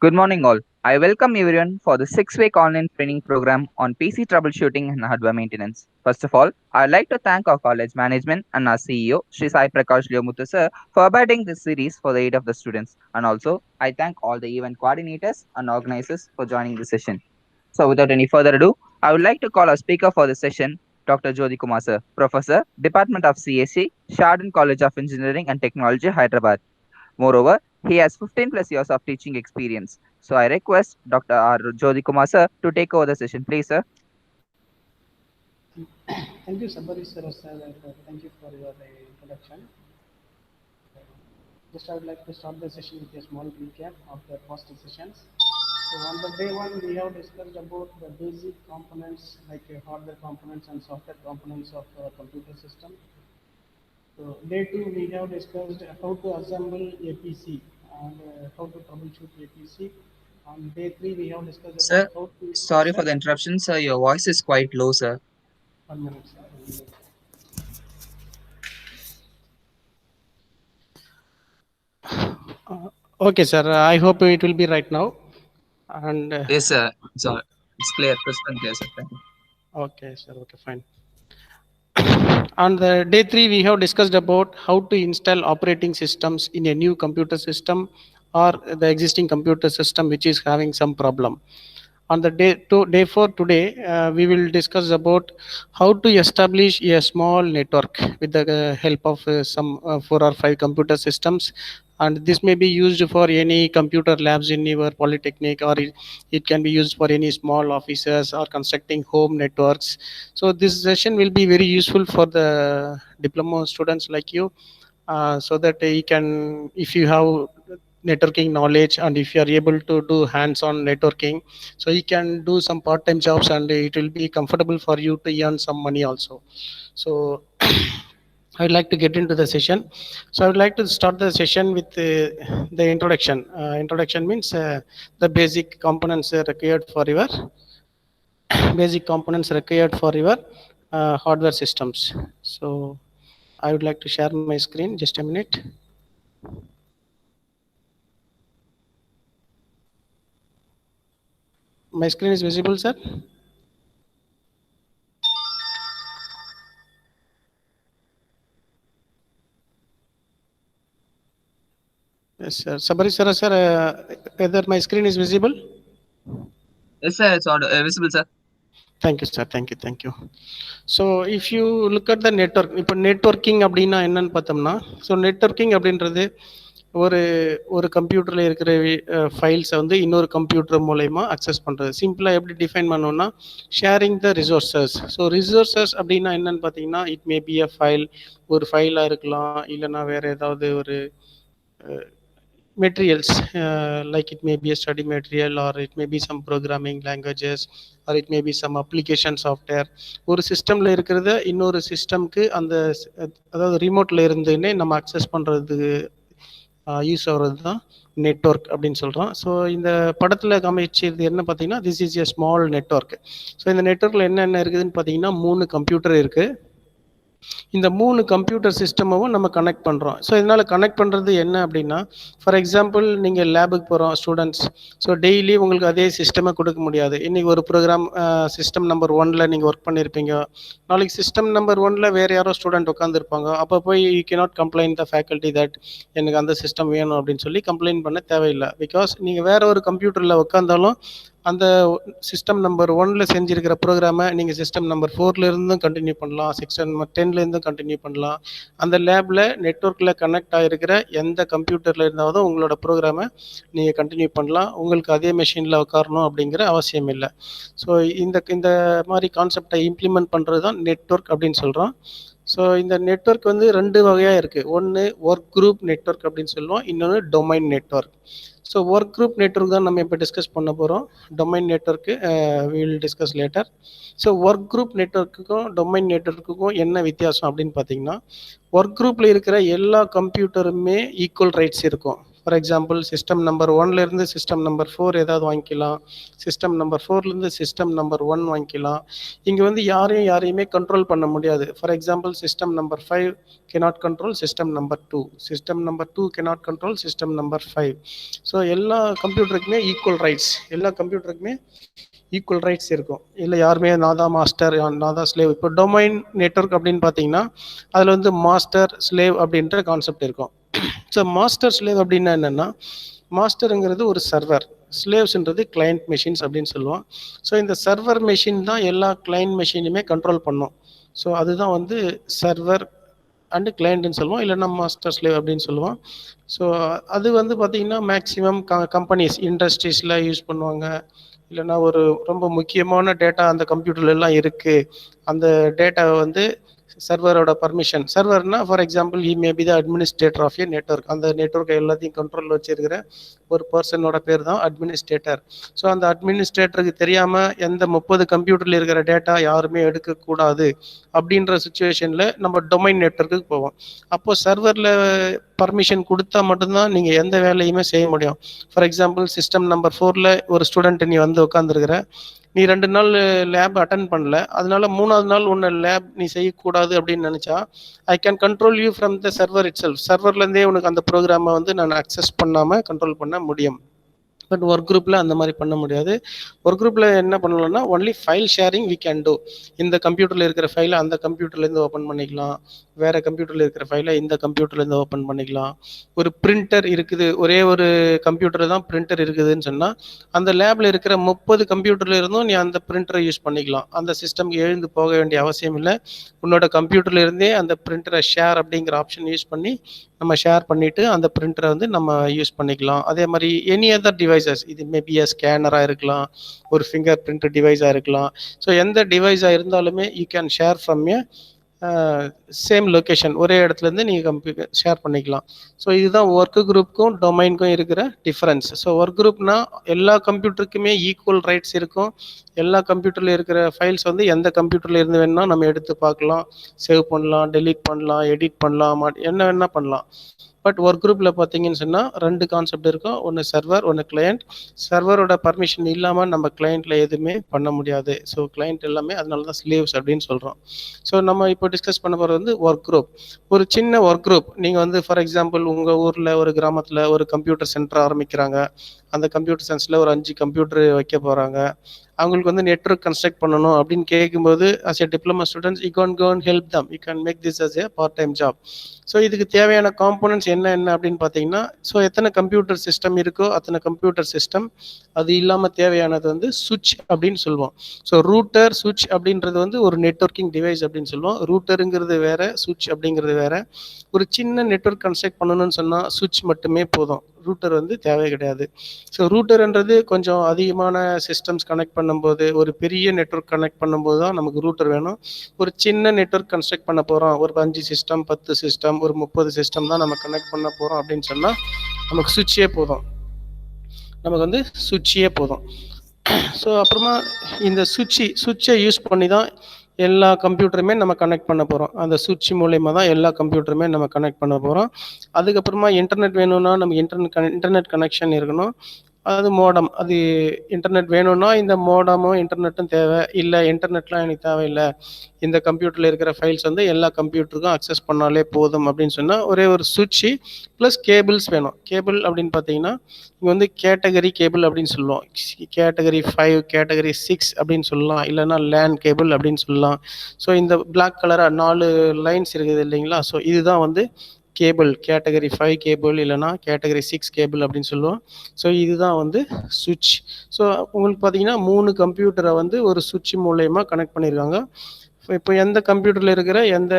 Good morning, all. I welcome everyone for the 6-week online training program on PC troubleshooting and hardware maintenance. First of all, I'd like to thank our college management and our CEO, Sri Sai Prakash Liomuthu sir, for abiding this series for the aid of the students. And also, I thank all the event coordinators and organizers for joining the session. So, without any further ado, I would like to call our speaker for the session, Dr. Jyoti Kumar sir, Professor, Department of CSC, Shardon College of Engineering and Technology, Hyderabad. Moreover, he has 15 plus years of teaching experience. So I request Dr. R. Jyoti Kumar sir to take over the session, please, sir. Thank you, Sabari sir. Thank you for your introduction. Just I would like to start the session with a small recap of the past sessions. So on the day one, we have discussed about the basic components like hardware components and software components of computer system. So day two, we have discussed how to assemble a PC and how to troubleshoot a PC. On day three, we have discussed about Sir, how to, yes sorry sir, for the interruption, sir. Your voice is quite low, sir. 1 minute sir. 1 minute. Okay, sir. I hope it will be right now. And Yes, sir. It's clear, crystal clear, sir. Thank you. okay, sir. Okay, fine. On the day three, we have discussed about how to install operating systems in a new computer system or the existing computer system which is having some problem. On the day four today, we will discuss about how to establish a small network with the help of some 4 or 5 computer systems, and this may be used for any computer labs in your polytechnic, or it can be used for any small offices or constructing home networks. So this session will be very useful for the diploma students like you, so that you can, if you have networking knowledge and if you are able to do hands-on networking, so you can do some part-time jobs and it will be comfortable for you to earn some money also. So I would like to get into the session. So I would like to start the session with the introduction. Introduction means the basic components required for your basic components required for your hardware systems. So I would like to share my screen. Just a minute. My screen is visible, sir. Yes, sir. Sabari sir, whether my screen is visible? Yes, sir. It's visible, sir. Thank you, sir. Thank you. Thank you. So if you look at the network, இப்போ networking அப்படின்னா என்னன்னு பார்த்தோம்னா, so networking அப்படின்றது ஒரு ஒரு கம்ப்யூட்டரில் இருக்கிற ஃபைல்ஸை வந்து இன்னொரு கம்ப்யூட்டர் மூலயமா அக்சஸ் பண்ணுறது. சிம்பிளாக எப்படி டிஃபைன் பண்ணோம்னா, sharing the resources. So resources அப்படின்னா என்னன்னு பார்த்தீங்கன்னா, it may be a file, ஒரு ஃபைலாக இருக்கலாம், இல்லைன்னா வேறு ஏதாவது ஒரு materials, like it may be a study material or it may be some programming languages or it may be some application software. ஒரு சிஸ்டமில் இருக்கிறத இன்னொரு சிஸ்டம்க்கு அந்த அதாவது ரிமோட்டில் இருந்துன்னே நம்ம அக்சஸ் பண்ணுறதுக்கு யூஸ் ஆகிறது தான் நெட்ஒர்க் அப்படின்னு சொல்கிறோம். ஸோ இந்த படத்தில் காமிச்சது என்ன பார்த்தீங்கன்னா, this is a small network. So இந்த நெட்ஒர்க்கில் என்னென்ன இருக்குதுன்னு பார்த்தீங்கன்னா, 3 கம்ப்யூட்டர் இருக்குது. இந்த 3 கம்ப்யூட்டர் சிஸ்டமும் நம்ம கனெக்ட் பண்ணுறோம். ஸோ இதனால் கனெக்ட் பண்ணுறது என்ன அப்படின்னா, ஃபார் எக்ஸாம்பிள் நீங்கள் லேபுக்கு போகிறோம் ஸ்டூடெண்ட்ஸ். ஸோ டெய்லி உங்களுக்கு அதே சிஸ்டமை கொடுக்க முடியாது. இன்றைக்கி ஒரு ப்ரோக்ராம் சிஸ்டம் நம்பர் 1ல் நீங்கள் ஒர்க் பண்ணியிருப்பீங்க. நாளைக்கு சிஸ்டம் நம்பர் 1ல் வேறு யாரோ ஸ்டூடெண்ட் உட்காந்துருப்பாங்க. அப்போ போய் you cannot complaint the faculty that எனக்கு அந்த சிஸ்டம் வேணும் அப்படின்னு சொல்லி கம்ப்ளைண்ட் பண்ண தேவையில்லை. பிகாஸ் நீங்கள் வேறு ஒரு கம்ப்யூட்டரில் உட்காந்தாலும் அந்த சிஸ்டம் நம்பர் 1ல் செஞ்சுருக்கிற ப்ரோக்ராமை நீங்கள் சிஸ்டம் நம்பர் 4லேருந்தும் கண்டினியூ பண்ணலாம், சிஸ்டம் நம்பர் 10லேருந்தும் கண்டினியூ பண்ணலாம். அந்த லேபில் நெட்ஒர்க்கில் கனெக்ட் ஆகிருக்கிற எந்த கம்ப்யூட்டரில் இருந்தாலும் உங்களோட ப்ரோக்ராமை நீங்கள் கண்டினியூ பண்ணலாம். உங்களுக்கு அதே மெஷினில் உட்காரணும் அப்படிங்கிற அவசியம் இல்லை. ஸோ இந்த இந்த மாதிரி கான்செப்டை இம்ப்ளிமெண்ட் பண்ணுறது தான் நெட்ஒர்க் அப்படின்னு சொல்கிறோம். ஸோ இந்த நெட்ஒர்க் வந்து 2 வகையாக இருக்குது. ஒன்று ஒர்க் குரூப் நெட்ஒர்க் அப்படின்னு சொல்லுவோம், இன்னொன்று domain network. So work group network தான் நம்ம இப்போ டிஸ்கஸ் பண்ண போகிறோம். Domain network we will discuss later. So work group நெட்ஒர்க்குக்கும் டொமைன் நெட்ஒர்க்குக்கும் என்ன வித்தியாசம் அப்படின்னு பார்த்தீங்கன்னா, ஒர்க் குரூப்பில் இருக்கிற எல்லா கம்ப்யூட்டருமே ஈக்குவல் ரைட்ஸ் இருக்கும். ஃபார் எக்ஸாம்பிள் சிஸ்டம் நம்பர் 1லேருந்து சிஸ்டம் நம்பர் 4 ஏதாவது வாங்கிக்கலாம், சிஸ்டம் நம்பர் 4லேருந்து சிஸ்டம் நம்பர் 1 வாங்கிக்கலாம். இங்கே வந்து யாரையுமே கண்ட்ரோல் பண்ண முடியாது. For example system number 5 cannot control system number 2, system number 2 cannot control system number 5. So எல்லா கம்ப்யூட்டருக்குமே ஈக்குவல் ரைட்ஸ், எல்லா கம்ப்யூட்டருக்குமே ஈக்குவல் ரைட்ஸ் இருக்கும். இல்லை யாருமே நான் தான் மாஸ்டர், நான் தான் ஸ்லேவ். இப்போ டொமைன் நெட்வொர்க் அப்படின்னு பார்த்தீங்கன்னா அதில் வந்து மாஸ்டர் ஸ்லேவ் அப்படின்ற கான்செப்ட் இருக்கும். ஸோ மாஸ்டர் ஸ்லேவ் அப்படின்னா என்னென்னா, மாஸ்டருங்கிறது ஒரு சர்வர், ஸ்லேவ்ஸ்ன்றது கிளைண்ட் மெஷின்ஸ் அப்படின்னு சொல்லுவோம். ஸோ இந்த சர்வர் மெஷின் தான் எல்லா கிளைண்ட் மெஷினுமே கண்ட்ரோல் பண்ணும். ஸோ அதுதான் வந்து சர்வர் அண்டு கிளைண்ட்னு சொல்லுவோம், இல்லைன்னா மாஸ்டர் ஸ்லேவ் அப்படின்னு சொல்லுவோம். ஸோ அது வந்து பார்த்திங்கன்னா மேக்ஸிமம் கம்பெனிஸ் இண்டஸ்ட்ரீஸில் யூஸ் பண்ணுவாங்க. இல்லைன்னா ஒரு ரொம்ப முக்கியமான டேட்டா அந்த கம்ப்யூட்டர்லாம் இருக்குது, அந்த டேட்டாவை வந்து சர்வரோட பர்மிஷன், சர்வர்னா for example he may be the administrator of a network, அந்த நெட்வொர்க்கை எல்லாத்தையும் கண்ட்ரோலில் வச்சிருக்கிற ஒரு பர்சனோட பேர் தான் அட்மினிஸ்ட்ரேட்டர். ஸோ அந்த அட்மினிஸ்ட்ரேட்டருக்கு தெரியாமல் எந்த 30 கம்ப்யூட்டரில் இருக்கிற டேட்டா யாருமே எடுக்கக்கூடாது அப்படின்ற சுச்சுவேஷனில் நம்ம டொமைன் நெட்வொர்க்குக்கு போவோம். அப்போது சர்வரில் பர்மிஷன் கொடுத்தா மட்டும்தான் நீங்கள் எந்த வேலையுமே செய்ய முடியும். ஃபார் எக்ஸாம்பிள் சிஸ்டம் நம்பர் 4ல் ஒரு ஸ்டூடெண்ட் நீ வந்து உட்காந்துருக்கிற, நீ 2 நாள் லேப் அட்டன் பண்ணல, அதனால 3ஆவது நாள் உன்னை லேப் நீ செய்யக்கூடாது அப்படின்னு நினச்சா, I can control you from the server itself, சர்வர்லேருந்தே உனக்கு அந்த ப்ரோக்ராமை வந்து நான் அக்சஸ் பண்ணாமல் கண்ட்ரோல் பண்ண முடியும். பட் ஒர்க் குரூப்பில் அந்த மாதிரி பண்ண முடியாது. ஒர்க் குரூப்பில் என்ன பண்ணலாம்னா only file sharing we can do. இந்த கம்ப்யூட்டரில் இருக்கிற ஃபைலை அந்த கம்ப்யூட்டர்லேருந்து ஓப்பன் பண்ணிக்கலாம், வேறு கம்ப்யூட்டரில் இருக்கிற ஃபைலை இந்த கம்ப்யூட்டர்லேருந்து ஓப்பன் பண்ணிக்கலாம். ஒரு பிரிண்டர் இருக்குது, ஒரே ஒரு கம்ப்யூட்டர் தான் பிரிண்டர் இருக்குதுன்னு சொன்னால் அந்த லேபில் இருக்கிற 30 கம்ப்யூட்டரில் இருந்தும் நீ அந்த பிரிண்டரை யூஸ் பண்ணிக்கலாம். அந்த சிஸ்டம்க்கு எழுந்து போக வேண்டிய அவசியம் இல்லை. உன்னோட கம்ப்யூட்டர்ல இருந்தே அந்த பிரிண்டரை ஷேர் அப்படிங்கிற ஆப்ஷன் யூஸ் பண்ணி நம்ம ஷேர் பண்ணிவிட்டு அந்த பிரிண்டரை வந்து நம்ம யூஸ் பண்ணிக்கலாம். அதே மாதிரி எனி அதர் டிவைசஸ், இது மேபி ஸ்கேனராக இருக்கலாம், ஒரு ஃபிங்கர் பிரிண்ட் டிவைஸாக இருக்கலாம். ஸோ எந்த டிவைஸாக இருந்தாலுமே you can share from A same location, ஒரே இடத்துலேருந்து நீங்கள் ஷேர் பண்ணிக்கலாம். ஸோ இதுதான் ஒர்க் குரூப்புக்கும் டொமைனுக்கும் இருக்கிற டிஃப்ரென்ஸ். ஸோ ஒர்க் குரூப்னா எல்லா கம்ப்யூட்டருக்குமே ஈக்குவல் ரைட்ஸ் இருக்கும். எல்லா கம்ப்யூட்டரில் இருக்கிற ஃபைல்ஸ் வந்து எந்த கம்ப்யூட்டரில் இருந்து வேணால் நம்ம எடுத்து பார்க்கலாம், சேவ் பண்ணலாம், டெலீட் பண்ணலாம், எடிட் பண்ணலாம், என்ன வேணால் பண்ணலாம். பட் ஒர்க் குரூப்பில் பார்த்தீங்கன்னு சொன்னால் 2 கான்செப்ட் இருக்கும், ஒன்று சர்வர், ஒன்று கிளையண்ட். சர்வரோட பர்மிஷன் இல்லாமல் நம்ம கிளையண்ட்டில் எதுவுமே பண்ண முடியாது. ஸோ கிளையண்ட் எல்லாமே அதனால தான் ஸ்லேவ்ஸ் அப்படின்னு சொல்கிறோம். ஸோ நம்ம இப்போ டிஸ்கஸ் பண்ண போகிறது வந்து ஒர்க் குரூப். ஒரு சின்ன ஒர்க் குரூப், நீங்கள் வந்து ஃபார் எக்ஸாம்பிள் உங்கள் ஊரில் ஒரு கிராமத்தில் ஒரு கம்ப்யூட்டர் சென்டர் ஆரம்பிக்கிறாங்க. அந்த கம்ப்யூட்டர் சென்டரில் ஒரு 5 கம்ப்யூட்டர் வைக்க போகிறாங்க. அவங்களுக்கு வந்து நெட்வொர்க் கன்ஸ்ட்ரக்ட் பண்ணணும் அப்படின்னு கேட்கும்போது as a diploma students you can go and help them, you can make this as a part time job. So இதுக்கு தேவையான காம்போனன்ட்ஸ் என்ன அப்படின்னு பார்த்தீங்கன்னா, ஸோ எத்தனை கம்ப்யூட்டர் சிஸ்டம் இருக்கோ அத்தனை கம்ப்யூட்டர் சிஸ்டம், அது இல்லாமல் தேவையானது வந்து சுவிட்ச் அப்படின்னு சொல்லுவோம். ஸோ ரூட்டர் சுவிட்ச் அப்படின்றது வந்து ஒரு நெட்வொர்க்கிங் டிவைஸ் அப்படின்னு சொல்லுவோம். ரூட்டருங்கிறது வேற, சுவிட்ச் அப்படிங்கிறது வேற. ஒரு சின்ன நெட்வொர்க் கன்ஸ்ட்ரக்ட் பண்ணணும்னு சொன்னால் சுவிட்ச் மட்டுமே போதும், ரூட்டர் வந்து தேவை கிடையாது. ஸோ ரூட்டர்ன்றது கொஞ்சம் அதிகமான சிஸ்டம்ஸ் கனெக்ட் பண்ணும்போது, ஒரு பெரிய நெட்வொர்க் கனெக்ட் பண்ணும்போது தான் நமக்கு ரூட்டர் வேணும். ஒரு சின்ன நெட்வொர்க் கன்ஸ்ட்ரக்ட் பண்ண போகிறோம், ஒரு 5 சிஸ்டம் 10 சிஸ்டம் ஒரு 30 சிஸ்டம் தான் நம்ம கனெக்ட் பண்ண போகிறோம் அப்படின்னு சொன்னால் நமக்கு சுவிட்சே போதும், நமக்கு வந்து சுவிட்சே போதும். ஸோ அப்புறமா இந்த சுவிட்சை யூஸ் பண்ணி தான் எல்லா கம்ப்யூட்டருமே நம்ம கனெக்ட் பண்ண போகிறோம். அந்த சுவிட்ச் மூலயமா தான் எல்லா கம்ப்யூட்டருமே நம்ம கனெக்ட் பண்ண போகிறோம். அதுக்கப்புறமா இன்டர்நெட் வேணும்னா நமக்கு இன்டர்நெட் கனெக்ஷன் இருக்கணும். அது மோடம், அது இன்டர்நெட் வேணும்னா இந்த மோடமும் இன்டர்நெட்டும் தேவை. இல்லை இன்டர்நெட்லாம் எனக்கு தேவையில்லை, இந்த கம்ப்யூட்டரில் இருக்கிற ஃபைல்ஸ் வந்து எல்லா கம்ப்யூட்டருக்கும் அக்சஸ் பண்ணாலே போதும் அப்படின்னு சொன்னால் ஒரே ஒரு சுவிட்சு ப்ளஸ் கேபிள்ஸ் வேணும். கேபிள் அப்படின்னு பார்த்தீங்கன்னா இங்கே வந்து கேட்டகரி கேபிள் அப்படின்னு சொல்லுவோம். கேட்டகரி 5, கேட்டகரி 6 அப்படின்னு சொல்லலாம், இல்லைன்னா லேன் கேபிள் அப்படின்னு சொல்லலாம். ஸோ இந்த பிளாக் கலராக 4 லைன்ஸ் இருக்குது இல்லைங்களா, ஸோ இதுதான் வந்து கேபிள், கேட்டகரி 5 கேபிள் இல்லைனா கேட்டகரி 6 கேபிள் அப்படின்னு சொல்லுவோம். ஸோ இதுதான் வந்து சுவிட்ச். ஸோ உங்களுக்கு பார்த்தீங்கன்னா 3 கம்ப்யூட்டரை வந்து ஒரு சுவிட்ச் மூலயமா கனெக்ட் பண்ணியிருக்காங்க. இப்போ எந்த கம்ப்யூட்டரில் இருக்கிற எந்த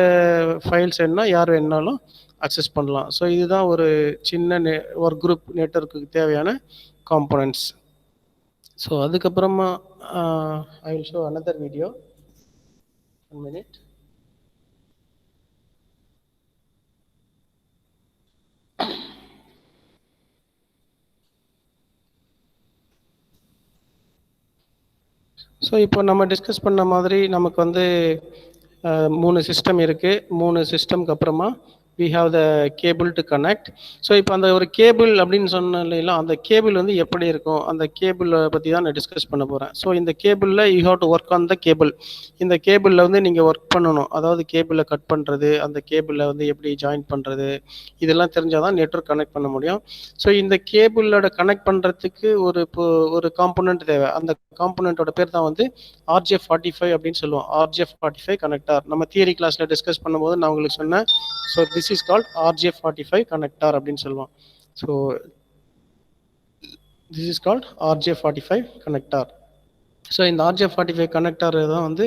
ஃபைல்ஸ் வேணுன்னா யார் வேணுனாலும் அக்சஸ் பண்ணலாம். ஸோ இதுதான் ஒரு சின்ன ஒர்க் குரூப் நெட்வொர்க்குக்கு தேவையான காம்போனன்ட்ஸ். ஸோ அதுக்கப்புறமா ஐ will show another video. 1 minute. So இப்போ நம்ம டிஸ்கஸ் பண்ண மாதிரி நமக்கு வந்து 3 சிஸ்டம் இருக்குது. 3 சிஸ்டம்க்கு அப்புறமா we have the cable to connect. So இப்போ அந்த ஒரு கேபிள் அப்படின்னு சொன்னால அந்த கேபிள் வந்து எப்படி இருக்கும், அந்த கேபிளை பற்றி தான் நான் டிஸ்கஸ் பண்ண போகிறேன். ஸோ இந்த கேபிளில் you have to work on the cable. இந்த கேபிளில் வந்து நீங்கள் ஒர்க் பண்ணணும். அதாவது கேபிளை கட் பண்ணுறது, அந்த கேபிளை வந்து எப்படி ஜாயின் பண்ணுறது, இதெல்லாம் தெரிஞ்சால் தான் நெட்வொர்க் கனெக்ட் பண்ண முடியும். ஸோ இந்த கேபிளோட கனெக்ட் பண்ணுறதுக்கு ஒரு காம்போனன்ட் தேவை. அந்த காம்போனன்ட்டோட பேர் தான் வந்து RJ45 அப்படின்னு சொல்லுவோம். RJ45 connector. நம்ம தியரி கிளாஸில் டிஸ்கஸ் பண்ணும்போது நான் உங்களுக்கு சொன்னேன். So this is called RJ45 connector அப்படின்னு சொல்லுவோம். So this is called RJ45 connector. So இந்த RJ45 கனெக்டார் தான் வந்து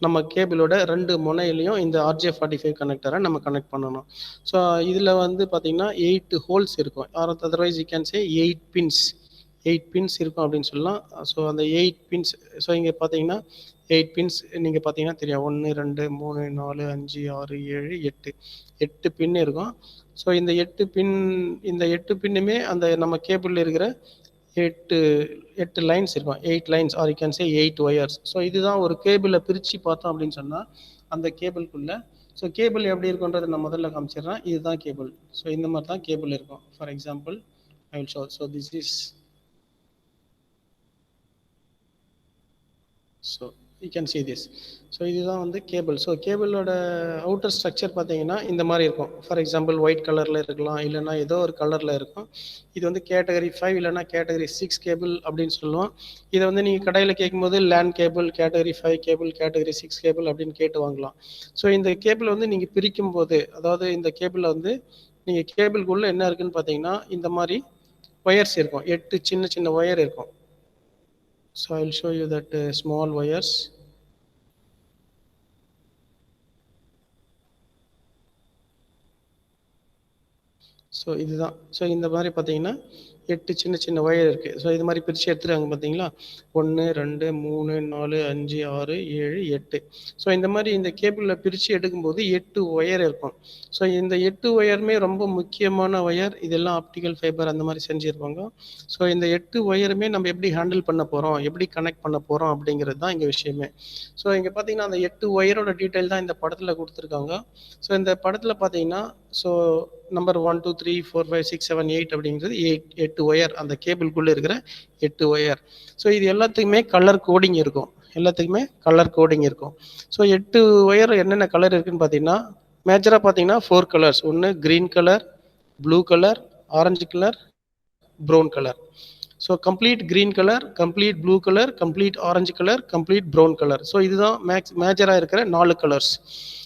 நம்ம கேபிளோட 2 முனையிலையும் இந்த RJ45 கனெக்டரை நம்ம கனெக்ட் பண்ணணும். ஸோ இதில் வந்து பார்த்தீங்கன்னா 8 ஹோல்ஸ் இருக்கும். Otherwise you can say 8 pins. 8 pins இருக்கும் அப்படின்னு சொல்லலாம். ஸோ அந்த 8 பின்ஸ், ஸோ இங்கே பார்த்தீங்கன்னா 8 பின்ஸ் நீங்கள் பார்த்தீங்கன்னா தெரியும். 1 2 3 4 5 6 7 8 8 பின் இருக்கும். ஸோ இந்த 8 பின்னுமே அந்த நம்ம கேபிளில் இருக்கிற 8 லைன்ஸ் இருக்கும். 8 lines are you can say 8 wires. So இதுதான் ஒரு கேபிளை பிரித்து பார்த்தோம் அப்படின்னு சொன்னால் அந்த கேபிள்குள்ளே. ஸோ கேபிள் எப்படி இருக்குன்றதை நான் முதல்ல காமிச்சிடுறேன். இதுதான் கேபிள். ஸோ இந்த மாதிரி தான் கேபிள் இருக்கும். For example I will show. So this is, so you can see this. So இதுதான் வந்து கேபிள். ஸோ கேபிளோட அவுட்டர் ஸ்ட்ரக்சர் பார்த்தீங்கன்னா இந்த மாதிரி இருக்கும். ஃபார் எக்ஸாம்பிள் ஒயிட் கலரில் இருக்கலாம், இல்லைனா ஏதோ ஒரு கலரில் இருக்கும். இது வந்து கேட்டகரி 5 இல்லைனா கேட்டகரி 6 கேபிள் அப்படின்னு சொல்லுவோம். இதை வந்து நீங்கள் கடையில் கேட்கும்போது land cable, category 5 cable, category 6 cable அப்படின்னு கேட்டு வாங்கலாம். ஸோ இந்த கேபிள் வந்து நீங்கள் பிரிக்கும் போது, அதாவது இந்த கேபிளில் வந்து நீங்கள் கேபிள்குள்ளே என்ன இருக்குன்னு பார்த்தீங்கன்னா இந்த மாதிரி ஒயர்ஸ் இருக்கும். 8 சின்ன சின்ன ஒயர் இருக்கும். So I'll show you that small wires. So இதுதான். ஸோ இந்த மாதிரி பார்த்தீங்கன்னா 8 சின்ன சின்ன ஒயர் இருக்குது. ஸோ இது மாதிரி பிரித்து எடுத்துருக்காங்க பார்த்தீங்களா. 1 2 3 4 5 6 7 8. ஸோ இந்த மாதிரி இந்த கேபிளில் பிரித்து எடுக்கும்போது 8 ஒயர் இருக்கும். ஸோ இந்த 8 ஒயருமே ரொம்ப முக்கியமான ஒயர். இதெல்லாம் ஆப்டிக்கல் ஃபைபர் அந்த மாதிரி செஞ்சுருப்பாங்க. ஸோ இந்த 8 ஒயருமே நம்ம எப்படி ஹேண்டில் பண்ண போகிறோம், எப்படி கனெக்ட் பண்ண போகிறோம் அப்படிங்கிறது தான் இங்கே விஷயமே. ஸோ இங்கே பார்த்தீங்கன்னா அந்த 8 ஒயரோட டீட்டெயில் தான் இந்த படத்தில் கொடுத்துருக்காங்க. ஸோ இந்த படத்தில் பார்த்தீங்கன்னா ஸோ நம்பர் 1 2 3 4 5 6 7 8 அப்படிங்கிறது 8 ஒயர். அந்த கேபிள்குள்ளே இருக்கிற 8 ஒயர். ஸோ இது எல்லாத்துக்குமே கலர் கோடிங் இருக்கும். ஸோ 8 ஒயர் என்னென்ன கலர் இருக்குன்னு பார்த்தீங்கன்னா மேஜராக பார்த்தீங்கன்னா 4 கலர்ஸ். ஒன்று green colour, blue colour, orange colour, brown colour. So complete green colour, complete blue colour, complete orange colour, complete brown colour. So இதுதான் மேஜராக இருக்கிற 4 கலர்ஸ்.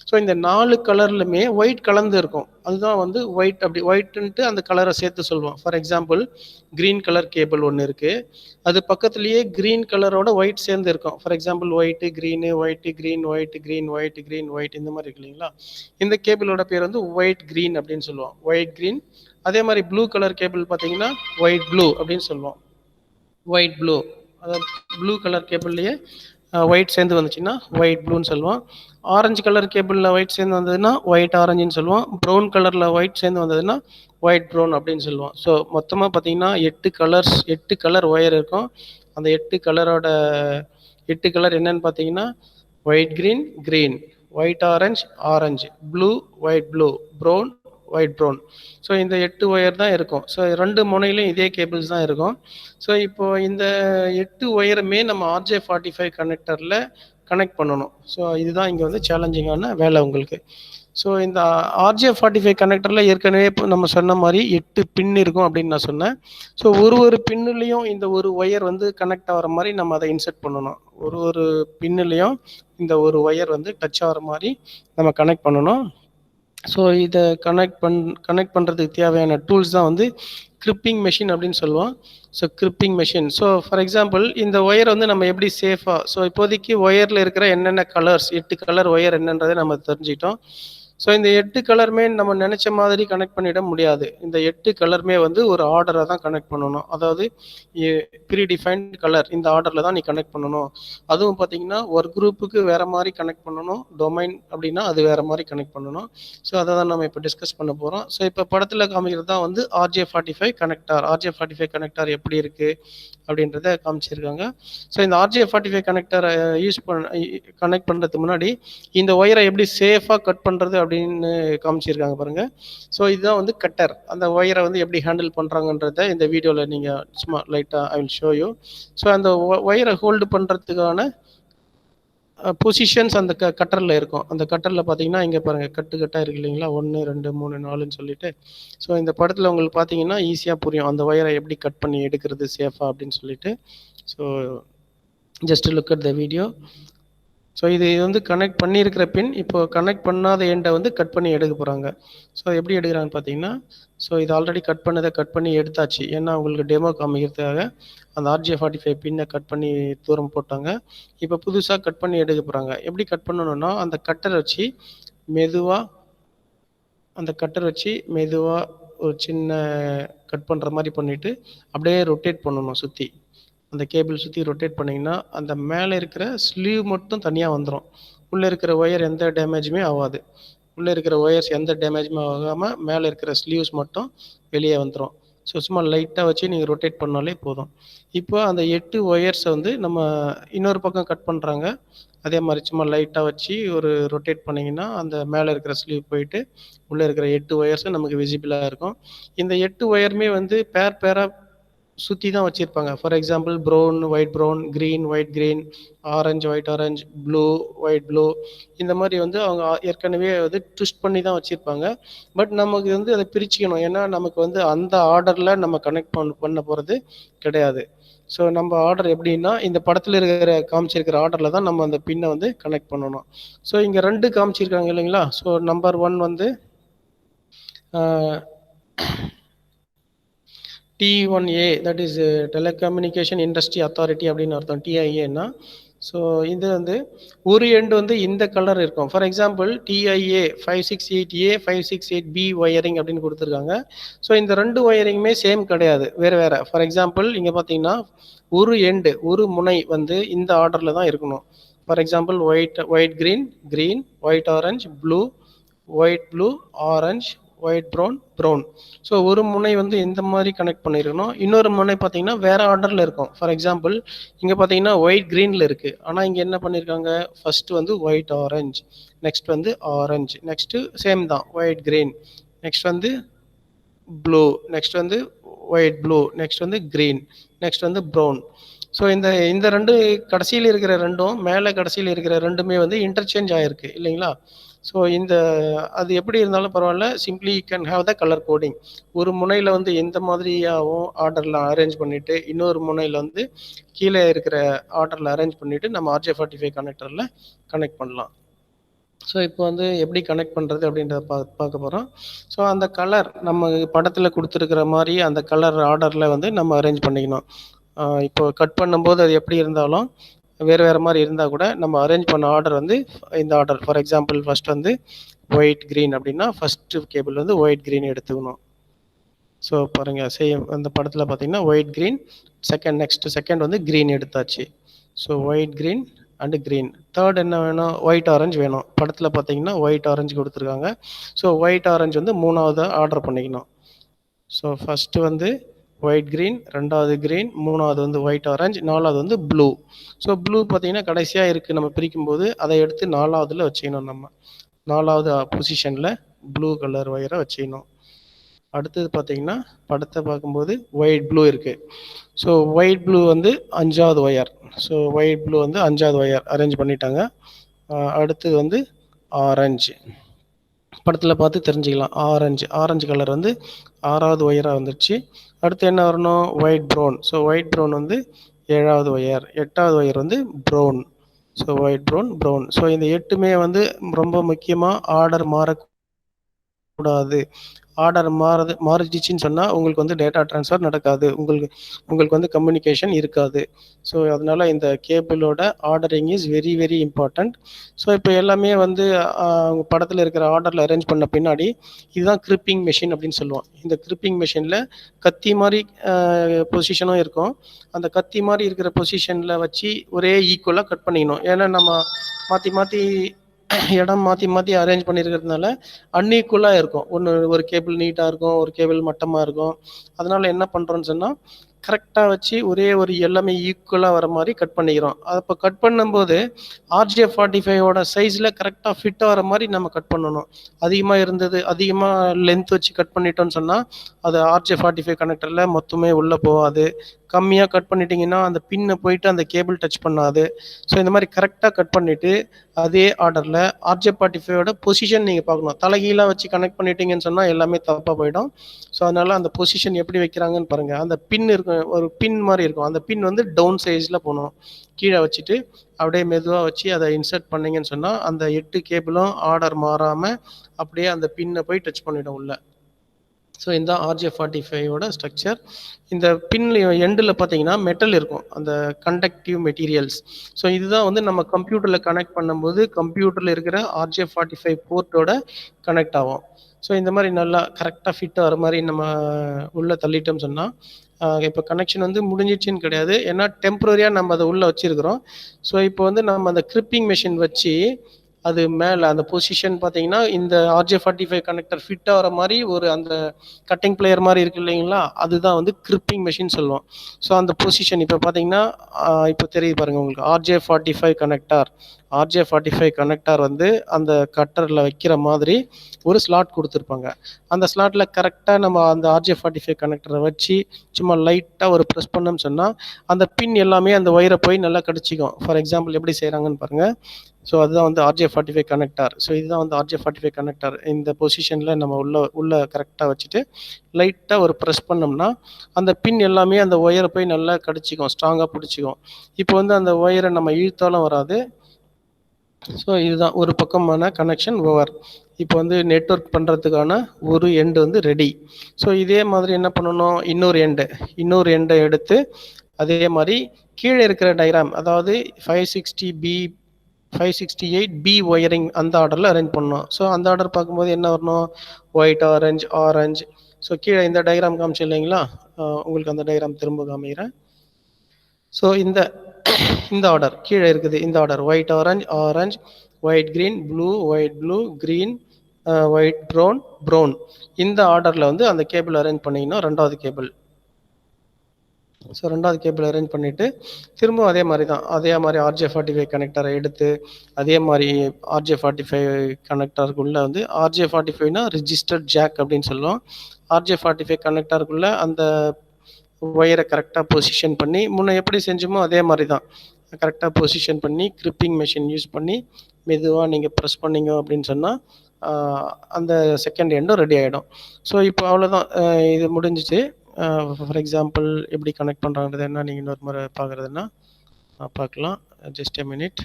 ஸோ இந்த 4 கலர்லுமே ஒயிட் கலந்து இருக்கும். அதுதான் வந்து ஒயிட். அப்படி ஒயிட்டுன்ட்டு அந்த கலரை சேர்த்து சொல்லுவோம். For example green colour cable ஒன்று இருக்குது. அது பக்கத்துலேயே க்ரீன் கலரோட ஒயிட் சேர்ந்து இருக்கும். For example white green, white green, white green, white green, white, இந்த மாதிரி இருக்கு இல்லைங்களா. இந்த கேபிளோட பேர் வந்து ஒயிட் க்ரீன் அப்படின்னு சொல்லுவோம். White green. அதே மாதிரி ப்ளூ கலர் கேபிள் பார்த்தீங்கன்னா ஒயிட் ப்ளூ அப்படின்னு சொல்லுவோம். ஒயிட் ப்ளூ, அதாவது ப்ளூ கலர் கேபிள்லேயே ஒயிட் சேர்ந்து வந்துச்சுன்னா ஒயிட் ப்ளூன்னு சொல்லுவோம். ஆரஞ்சு கலர் கேபிளில் ஒயிட் சேர்ந்து வந்ததுன்னா ஒயிட் ஆரஞ்சுன்னு சொல்லுவோம். ப்ரௌன் கலரில் ஒயிட் சேர்ந்து வந்ததுன்னா ஒயிட் ப்ரௌன் அப்படின்னு சொல்லுவோம். ஸோ மொத்தமாக பார்த்தீங்கன்னா 8 கலர் ஒயர் இருக்கும். அந்த 8 கலர் என்னன்னு பார்த்தீங்கன்னா white green green, white orange, blue white blue, brown white brown. So இந்த 8 ஒயர் தான் இருக்கும். ஸோ 2 முனையிலும் இதே கேபிள்ஸ் தான் இருக்கும். ஸோ இப்போ இந்த 8 ஒயருமே நம்ம RJ45 கனெக்டரில் கனெக்ட் பண்ணணும். ஸோ இதுதான் இங்கே வந்து சேலஞ்சிங்கான வேலை உங்களுக்கு. ஸோ இந்த RJ45 கனெக்டரில் ஏற்கனவே இப்போ நம்ம சொன்ன மாதிரி 8 பின் இருக்கும் அப்படின்னு நான் சொன்னேன். ஸோ ஒரு பின்னுலேயும் இந்த ஒரு ஒயர் வந்து கனெக்ட் ஆகிற மாதிரி நம்ம அதை இன்சர்ட் பண்ணணும். ஒரு பின்னுலேயும் இந்த ஒரு ஒயர் வந்து டச் ஆகிற மாதிரி நம்ம கனெக்ட் பண்ணணும். ஸோ இதை கனெக்ட் பண்ணுறதுக்கு தேவையான டூல்ஸ் தான் வந்து கிரிப்பிங் மெஷின் அப்படின்னு சொல்லுவோம். So gripping machine. So for example இந்த ஒயர் வந்து நம்ம எப்படி சேஃபாக, ஸோ இப்போதைக்கு ஒயரில் இருக்கிற என்னென்ன கலர்ஸ், 8 கலர் ஒயர் என்னன்றதை நம்ம தெரிஞ்சிட்டோம். ஸோ இந்த 8 கலருமே நம்ம நினச்ச மாதிரி கனெக்ட் பண்ணிட முடியாது. இந்த 8 கலருமே வந்து ஒரு ஆர்டரை தான் கனெக்ட் பண்ணணும். அதாவது ப்ரீடிஃபைன்ட் கலர், இந்த ஆர்டரில் தான் நீ கனெக்ட் பண்ணணும். அதுவும் பார்த்தீங்கன்னா ஒரு குரூப்புக்கு வேறு மாதிரி கனெக்ட் பண்ணணும். டொமைன் அப்படின்னா அது வேறு மாதிரி கனெக்ட் பண்ணணும். ஸோ அதை தான் நம்ம இப்போ டிஸ்கஸ் பண்ண போகிறோம். ஸோ இப்போ படத்தில் காமிக்கிறது தான் வந்து RJ45 கனெக்டார். RJ45 கனெக்டார் எப்படி இருக்குது, அப்படின்றத காமிச்சிருக்காங்க. ஸோ இந்த RJ45 கனெக்டரை கனெக்ட் பண்ணுறதுக்கு முன்னாடி இந்த ஒயரை எப்படி சேஃபாக கட் பண்ணுறது அப்படின்னு காமிச்சிருக்காங்க பாருங்கள். ஸோ இதுதான் வந்து கட்டர். அந்த ஒயரை வந்து எப்படி ஹேண்டில் பண்ணுறாங்கன்றத இந்த வீடியோவில் நீங்கள் சும்மா லைட்டாக ஐ வில் ஷோ யூ. ஸோ அந்த ஒயரை ஹோல்டு பண்ணுறதுக்கான பொசிஷன்ஸ் அந்த கட்டரில் இருக்கும். அந்த கட்டரில் பார்த்தீங்கன்னா இங்கே பாருங்கள் கட்டாக இருக்கு இல்லைங்களா, 1 2 3 4ன்னு சொல்லிட்டு. ஸோ இந்த படத்தில் உங்களுக்கு பார்த்தீங்கன்னா ஈஸியாக புரியும் அந்த ஒயரை எப்படி கட் பண்ணி எடுக்கிறது சேஃபாக அப்படின்னு சொல்லிட்டு. So just look at the video. So இது வந்து கனெக்ட் பண்ணியிருக்கிற பின் இப்போ கனெக்ட் பண்ணாத எண்டை வந்து கட் பண்ணி எடுக்க போகிறாங்க. ஸோ எப்படி எடுக்கிறான்னு பார்த்தீங்கன்னா, ஸோ இது ஆல்ரெடி கட் பண்ணி எடுத்தாச்சு. ஏன்னா உங்களுக்கு டெமோ காமிக்கிறதுக்காக அந்த RJ45 பின்னை கட் பண்ணி தூரம் போட்டாங்க. இப்போ புதுசாக கட் பண்ணி எடுக்க போகிறாங்க. எப்படி கட் பண்ணணும்னா அந்த கட்டரை வச்சு மெதுவாக ஒரு சின்ன கட் பண்ணுற மாதிரி பண்ணிவிட்டு அப்படியே ரொட்டேட் பண்ணணும். சுற்றி அந்த கேபிள் சுற்றி ரொட்டேட் பண்ணிங்கன்னா அந்த மேலே இருக்கிற ஸ்லீவ் மட்டும் தனியாக வந்துடும். உள்ளே இருக்கிற ஒயர் எந்த டேமேஜுமே ஆகாது. உள்ளே இருக்கிற ஒயர்ஸ் எந்த டேமேஜுமே ஆகாமல் மேலே இருக்கிற ஸ்லீவ்ஸ் மட்டும் வெளியே வந்துடும். ஸோ சும்மா லைட்டாக வச்சு நீங்கள் ரொட்டேட் பண்ணாலே போதும். இப்போ அந்த 8 ஒயர்ஸை வந்து நம்ம இன்னொரு பக்கம் கட் பண்ணுறாங்க. அதே மாதிரி சும்மா லைட்டாக வச்சு ஒரு ரொட்டேட் பண்ணிங்கன்னா அந்த மேலே இருக்கிற ஸ்லீவ் போயிட்டு உள்ளே இருக்கிற 8 ஒயர்ஸும் நமக்கு விசிபிளாக இருக்கும். இந்த 8 ஒயருமே வந்து பேராக சுற்றி தான் வச்சுருப்பாங்க. For example brown white brown, green white green, orange white orange, blue white blue, இந்த மாதிரி வந்து அவங்க ஏற்கனவே வந்து ட்விஸ்ட் பண்ணி தான் வச்சுருப்பாங்க. பட் நமக்கு வந்து அதை பிரிச்சுக்கணும். ஏன்னா நமக்கு வந்து அந்த ஆர்டரில் நம்ம கனெக்ட் பண்ண போகிறது கிடையாது. ஸோ நம்ம ஆர்டர் எப்படின்னா இந்த படத்தில் காமிச்சிருக்கிற ஆர்டரில் தான் நம்ம அந்த பின்னை வந்து கனெக்ட் பண்ணணும். ஸோ இங்கே 2 காமிச்சிருக்காங்க இல்லைங்களா. ஸோ நம்பர் 1 வந்து T1A, that is telecommunication industry authority அப்படின்னு அர்த்தம். TIAன்னா ஸோ இது வந்து ஒரு எண்டு வந்து இந்த கலர் இருக்கும். For example TIA 568A 568B wiring அப்படின்னு கொடுத்துருக்காங்க. ஸோ இந்த 2 ஒயரிங்குமே சேம் கிடையாது, வேறு வேறு. ஃபார் எக்ஸாம்பிள் இங்கே பார்த்தீங்கன்னா ஒரு முனை வந்து இந்த ஆர்டரில் தான் இருக்கணும். For example white green white orange white blue orange white brown. So ஒரு முனை வந்து இந்த மாதிரி கனெக்ட் பண்ணியிருக்கணும். இன்னொரு முனை பார்த்தீங்கன்னா வேறு ஆர்டரில் இருக்கும். ஃபார் எக்ஸாம்பிள் இங்கே பார்த்தீங்கன்னா ஒயிட் க்ரீனில் இருக்குது. ஆனால் இங்கே என்ன பண்ணியிருக்காங்க, ஃபஸ்ட்டு வந்து ஒயிட் ஆரஞ்சு, நெக்ஸ்ட் வந்து ஆரஞ்சு, நெக்ஸ்ட்டு சேம் தான் ஒயிட் க்ரீன், நெக்ஸ்ட் வந்து ப்ளூ, நெக்ஸ்ட் வந்து ஒயிட் ப்ளூ, நெக்ஸ்ட் வந்து க்ரீன், நெக்ஸ்ட் வந்து ப்ரௌன். ஸோ இந்த 2 கடைசியில் இருக்கிற 2ம் மேலே கடைசியில் இருக்கிற 2மே வந்து இன்டர்சேஞ்ச் ஆகிருக்கு இல்லைங்களா. ஸோ அது எப்படி இருந்தாலும் பரவாயில்ல, simply can have the colour coding. ஒரு முனையில் வந்து எந்த மாதிரியாகவும் ஆர்டரில் அரேஞ்ச் பண்ணிவிட்டு இன்னொரு முனையில் வந்து கீழே இருக்கிற ஆர்டரில் அரேஞ்ச் பண்ணிவிட்டு நம்ம RJ45 கனெக்டரில் கனெக்ட் பண்ணலாம். ஸோ இப்போ வந்து எப்படி கனெக்ட் பண்ணுறது அப்படின்றத பார்க்க போகிறோம். ஸோ அந்த கலர் நம்ம படத்தில் கொடுத்துருக்கிற மாதிரி அந்த கலர் ஆர்டரில் வந்து நம்ம அரேஞ்ச் பண்ணிக்கணும். இப்போ கட் பண்ணும்போது அது எப்படி இருந்தாலும் வேறு மாதிரி இருந்தால் கூட நம்ம அரேஞ்ச் பண்ண ஆர்டர் வந்து இந்த ஆர்டர். ஃபார் எக்ஸாம்பிள் ஃபர்ஸ்ட் வந்து ஒயிட் க்ரீன் அப்படின்னா ஃபஸ்ட்டு கேபிள் வந்து ஒயிட் க்ரீன் எடுத்துக்கணும். ஸோ பாருங்கள், சேம் அந்த படத்தில் பார்த்தீங்கன்னா ஒயிட் க்ரீன், செகண்ட் வந்து க்ரீன் எடுத்தாச்சு. So white green and green. Third என்ன வேணும், ஒயிட் ஆரஞ்சு வேணும். படத்தில் பார்த்தீங்கன்னா ஒயிட் ஆரஞ்சு கொடுத்துருக்காங்க. ஸோ ஒயிட் ஆரஞ்சு வந்து 3வது ஆர்டர் பண்ணிக்கணும். ஸோ ஃபஸ்ட்டு வந்து ஒயிட் க்ரீன், 2வது க்ரீன், 3வது வந்து ஒயிட் ஆரஞ்சு, 4வது வந்து ப்ளூ. ஸோ ப்ளூ பார்த்தீங்கன்னா கடைசியாக இருக்குது. நம்ம பிரிக்கும்போது அதை எடுத்து 4வதுல வச்சுக்கணும். நம்ம 4வது பொசிஷனில் ப்ளூ கலர் ஒயரை வச்சுக்கணும். அடுத்தது பார்த்தீங்கன்னா படத்தை பார்க்கும்போது ஒயிட் ப்ளூ இருக்குது. ஸோ ஒயிட் ப்ளூ வந்து 5வது ஒயர். ஸோ ஒயிட் ப்ளூ வந்து 5வது ஒயர் அரேஞ்ச் பண்ணிட்டாங்க. அடுத்தது வந்து ஆரஞ்சு. படத்தில் பார்த்து தெரிஞ்சுக்கலாம். ஆரஞ்சு கலர் வந்து 6வது ஒயராக வந்துடுச்சு. அடுத்து என்ன வரணும், white brown. So white brown வந்து 7வது ஒயர். 8வது ஒயர் வந்து brown. So white brown. So இந்த 8மே வந்து ரொம்ப முக்கியமாக ஆர்டர் மாறக்கூடாது. ஆர்டர் மாறிடுச்சின்னு சொன்னால் உங்களுக்கு வந்து டேட்டா ட்ரான்ஸ்ஃபர் நடக்காது, உங்களுக்கு வந்து கம்யூனிகேஷன் இருக்காது. ஸோ அதனால் இந்த கேபிளோட ordering is very very important. So இப்போ எல்லாமே வந்து படத்தில் இருக்கிற ஆர்டரில் அரேஞ்ச் பண்ண பின்னாடி இதுதான் கிரிப்பிங் மெஷின் அப்படின்னு சொல்லுவோம். இந்த கிரிப்பிங் மெஷினில் கத்தி மாதிரி பொசிஷனும் இருக்கும். அந்த கத்தி மாதிரி இருக்கிற பொசிஷனில் வச்சு ஒரே ஈக்குவலாக கட் பண்ணிக்கணும். ஏன்னா நம்ம மாற்றி இடம் மாற்றி அரேஞ்ச் பண்ணியிருக்கிறதுனால அன்ஈக்குவலாக இருக்கும். ஒரு கேபிள் நீட்டாக இருக்கும், ஒரு கேபிள் மட்டமாக இருக்கும். அதனால் என்ன பண்ணுறோன்னு சொன்னால் கரெக்டாக வச்சு ஒரே ஒரு எல்லாமே ஈக்குவலாக வர மாதிரி கட் பண்ணிக்கிறோம். அப்போ கட் பண்ணும்போது RJ45ஓட சைஸில் கரெக்டாக ஃபிட் ஆகிற மாதிரி நம்ம கட் பண்ணணும். அதிகமாக இருந்தது, அதிகமாக லென்த் வச்சு கட் பண்ணிட்டோம்னு சொன்னால் அது RJ45 கனெக்டரில் மொத்தமே உள்ளே போகாது. கம்மியாக கட் பண்ணிட்டீங்கன்னா அந்த பின்னை போயிட்டு அந்த கேபிள் டச் பண்ணாது. ஸோ இந்த மாதிரி கரெக்டாக கட் பண்ணிவிட்டு அதே ஆர்டரில் RJ45ஓட பொசிஷன் நீங்கள் பார்க்கணும். தலைகீழாக வச்சு கனெக்ட் பண்ணிட்டீங்கன்னு சொன்னால் எல்லாமே தப்பாக போயிடும். ஸோ அதனால் அந்த பொசிஷன் எப்படி வைக்கிறாங்கன்னு பாருங்கள். அந்த பின் இருக்கும், ஒரு பின் மாதிரி இருக்கும். அந்த பின் வந்து டவுன் சைஸில் போகணும். கீழே வச்சுட்டு அப்படியே மெதுவாக வச்சு அதை இன்சர்ட் பண்ணிங்கன்னு சொன்னால் அந்த 8 கேபிளும் ஆர்டர் மாறாமல் அப்படியே அந்த பின்னை போய் டச் பண்ணிவிடும் உள்ள. ஸோ இந்த RJ45ஓட ஸ்ட்ரக்சர். இந்த பின் எண்டில் பார்த்தீங்கன்னா மெட்டல் இருக்கும், அந்த கண்டக்டிவ் மெட்டீரியல்ஸ். ஸோ இதுதான் வந்து நம்ம கம்ப்யூட்டரில் கனெக்ட் பண்ணும்போது கம்ப்யூட்டரில் இருக்கிற RJ45 போர்ட்டோட கனெக்ட் ஆகும். ஸோ இந்த மாதிரி நல்லா கரெக்டாக ஃபிட் ஆகிற மாதிரி நம்ம உள்ளே தள்ளிட்டோம்னு சொன்னால் இப்போ கனெக்ஷன் வந்து முடிஞ்சிடுச்சின்னு கிடையாது, ஏன்னா டெம்பரரியாக நம்ம அதை உள்ளே வச்சுருக்கிறோம். ஸோ இப்போ வந்து நம்ம அந்த கிரிப்பிங் மெஷின் வச்சு அது மேலே அந்த பொசிஷன் பார்த்தீங்கன்னா இந்த RJ45 கனெக்டர் ஃபிட் ஆகிற மாதிரி ஒரு அந்த கட்டிங் பிளேயர் மாதிரி இருக்கு இல்லைங்களா, அதுதான் வந்து கிரிப்பிங் மெஷின் சொல்லுவோம். ஸோ அந்த பொசிஷன் இப்போ பார்த்தீங்கன்னா இப்போ தெரியுது பாருங்கள் உங்களுக்கு, RJ45 கனெக்டார் வந்து அந்த கட்டரில் வைக்கிற மாதிரி ஒரு ஸ்லாட் கொடுத்துருப்பாங்க. அந்த ஸ்லாட்டில் கரெக்டாக நம்ம அந்த RJ45 கனெக்டரை வச்சு சும்மா லைட்டாக ஒரு ப்ரெஸ் பண்ணோம்னு சொன்னால் அந்த பின் எல்லாமே அந்த ஒயரை போய் நல்லா கடிச்சிக்கும். ஃபார் எக்ஸாம்பிள் எப்படி செய்கிறாங்கன்னு பாருங்கள். ஸோ அதுதான் வந்து RJ45 கனெக்டார். ஸோ இதுதான் வந்து RJ45 கனெக்டார். இந்த பொசிஷனில் நம்ம உள்ள கரெக்டாக வச்சுட்டு லைட்டாக ஒரு ப்ரெஸ் பண்ணோம்னா அந்த பின் எல்லாமே அந்த ஒயரை போய் நல்லா கடிச்சிக்கும், ஸ்ட்ராங்காக பிடிச்சிக்கும். இப்போ வந்து அந்த ஒயரை நம்ம இழுத்தாலும் வராது. ஸோ இதுதான் ஒரு பக்கமான கனெக்ஷன் ஓவர். இப்போ வந்து நெட்வொர்க் பண்ணுறதுக்கான ஒரு எண்டு வந்து ரெடி. ஸோ இதே மாதிரி என்ன பண்ணணும், இன்னொரு எண்டை எடுத்து அதே மாதிரி கீழே இருக்கிற டயக்ராம், அதாவது 568B ஒயரிங் அந்த ஆர்டரில் அரேஞ்ச் பண்ணணும். ஸோ அந்த ஆர்டர் பார்க்கும்போது என்ன வரணும், ஒயிட், ஆரஞ்சு. ஸோ கீழே இந்த டயக்ராம் காமிச்சு இல்லைங்களா, உங்களுக்கு அந்த டயக்ராம் திரும்ப காமிக்கிறேன். ஸோ இந்த ஆர்டர் கீழே இருக்குது, இந்த order white orange, white green, white blue, green, white brown. இந்த ஆர்டரில் வந்து அந்த கேபிள் அரேஞ்ச் பண்ணிங்கன்னா ரெண்டாவது கேபிள். ஸோ ரெண்டாவது கேபிள் அரேஞ்ச் பண்ணிவிட்டு திரும்பவும் அதே மாதிரி தான், அதே மாதிரி RJ45 கனெக்டரை எடுத்து அதே மாதிரி RJ45 கனெக்டருக்குள்ளே வந்து RJ45னா ரிஜிஸ்டர்ட் ஜாக் அப்படின்னு சொல்லுவோம். RJ45 கனெக்டருக்குள்ளே அந்த ஒயரை கரெக்டாக பொசிஷன் பண்ணி முன்ன எப்படி செஞ்சோமோ அதே மாதிரி தான் கரெக்டாக பொசிஷன் பண்ணி கிரிப்பிங் மெஷின் யூஸ் பண்ணி மெதுவாக நீங்கள் ப்ரெஸ் பண்ணிங்க அப்படின்னு சொன்னால் அந்த செகண்ட் எண்டும் ரெடி ஆகிடும். ஸோ இப்போ அவ்வளோதான், இது முடிஞ்சிச்சு. ஃபார் எக்ஸாம்பிள் எப்படி கனெக்ட் பண்ணுறாங்கிறது என்ன நீங்கள் இன்னொரு முறை பார்க்குறதுன்னா பார்க்கலாம். Just a minute.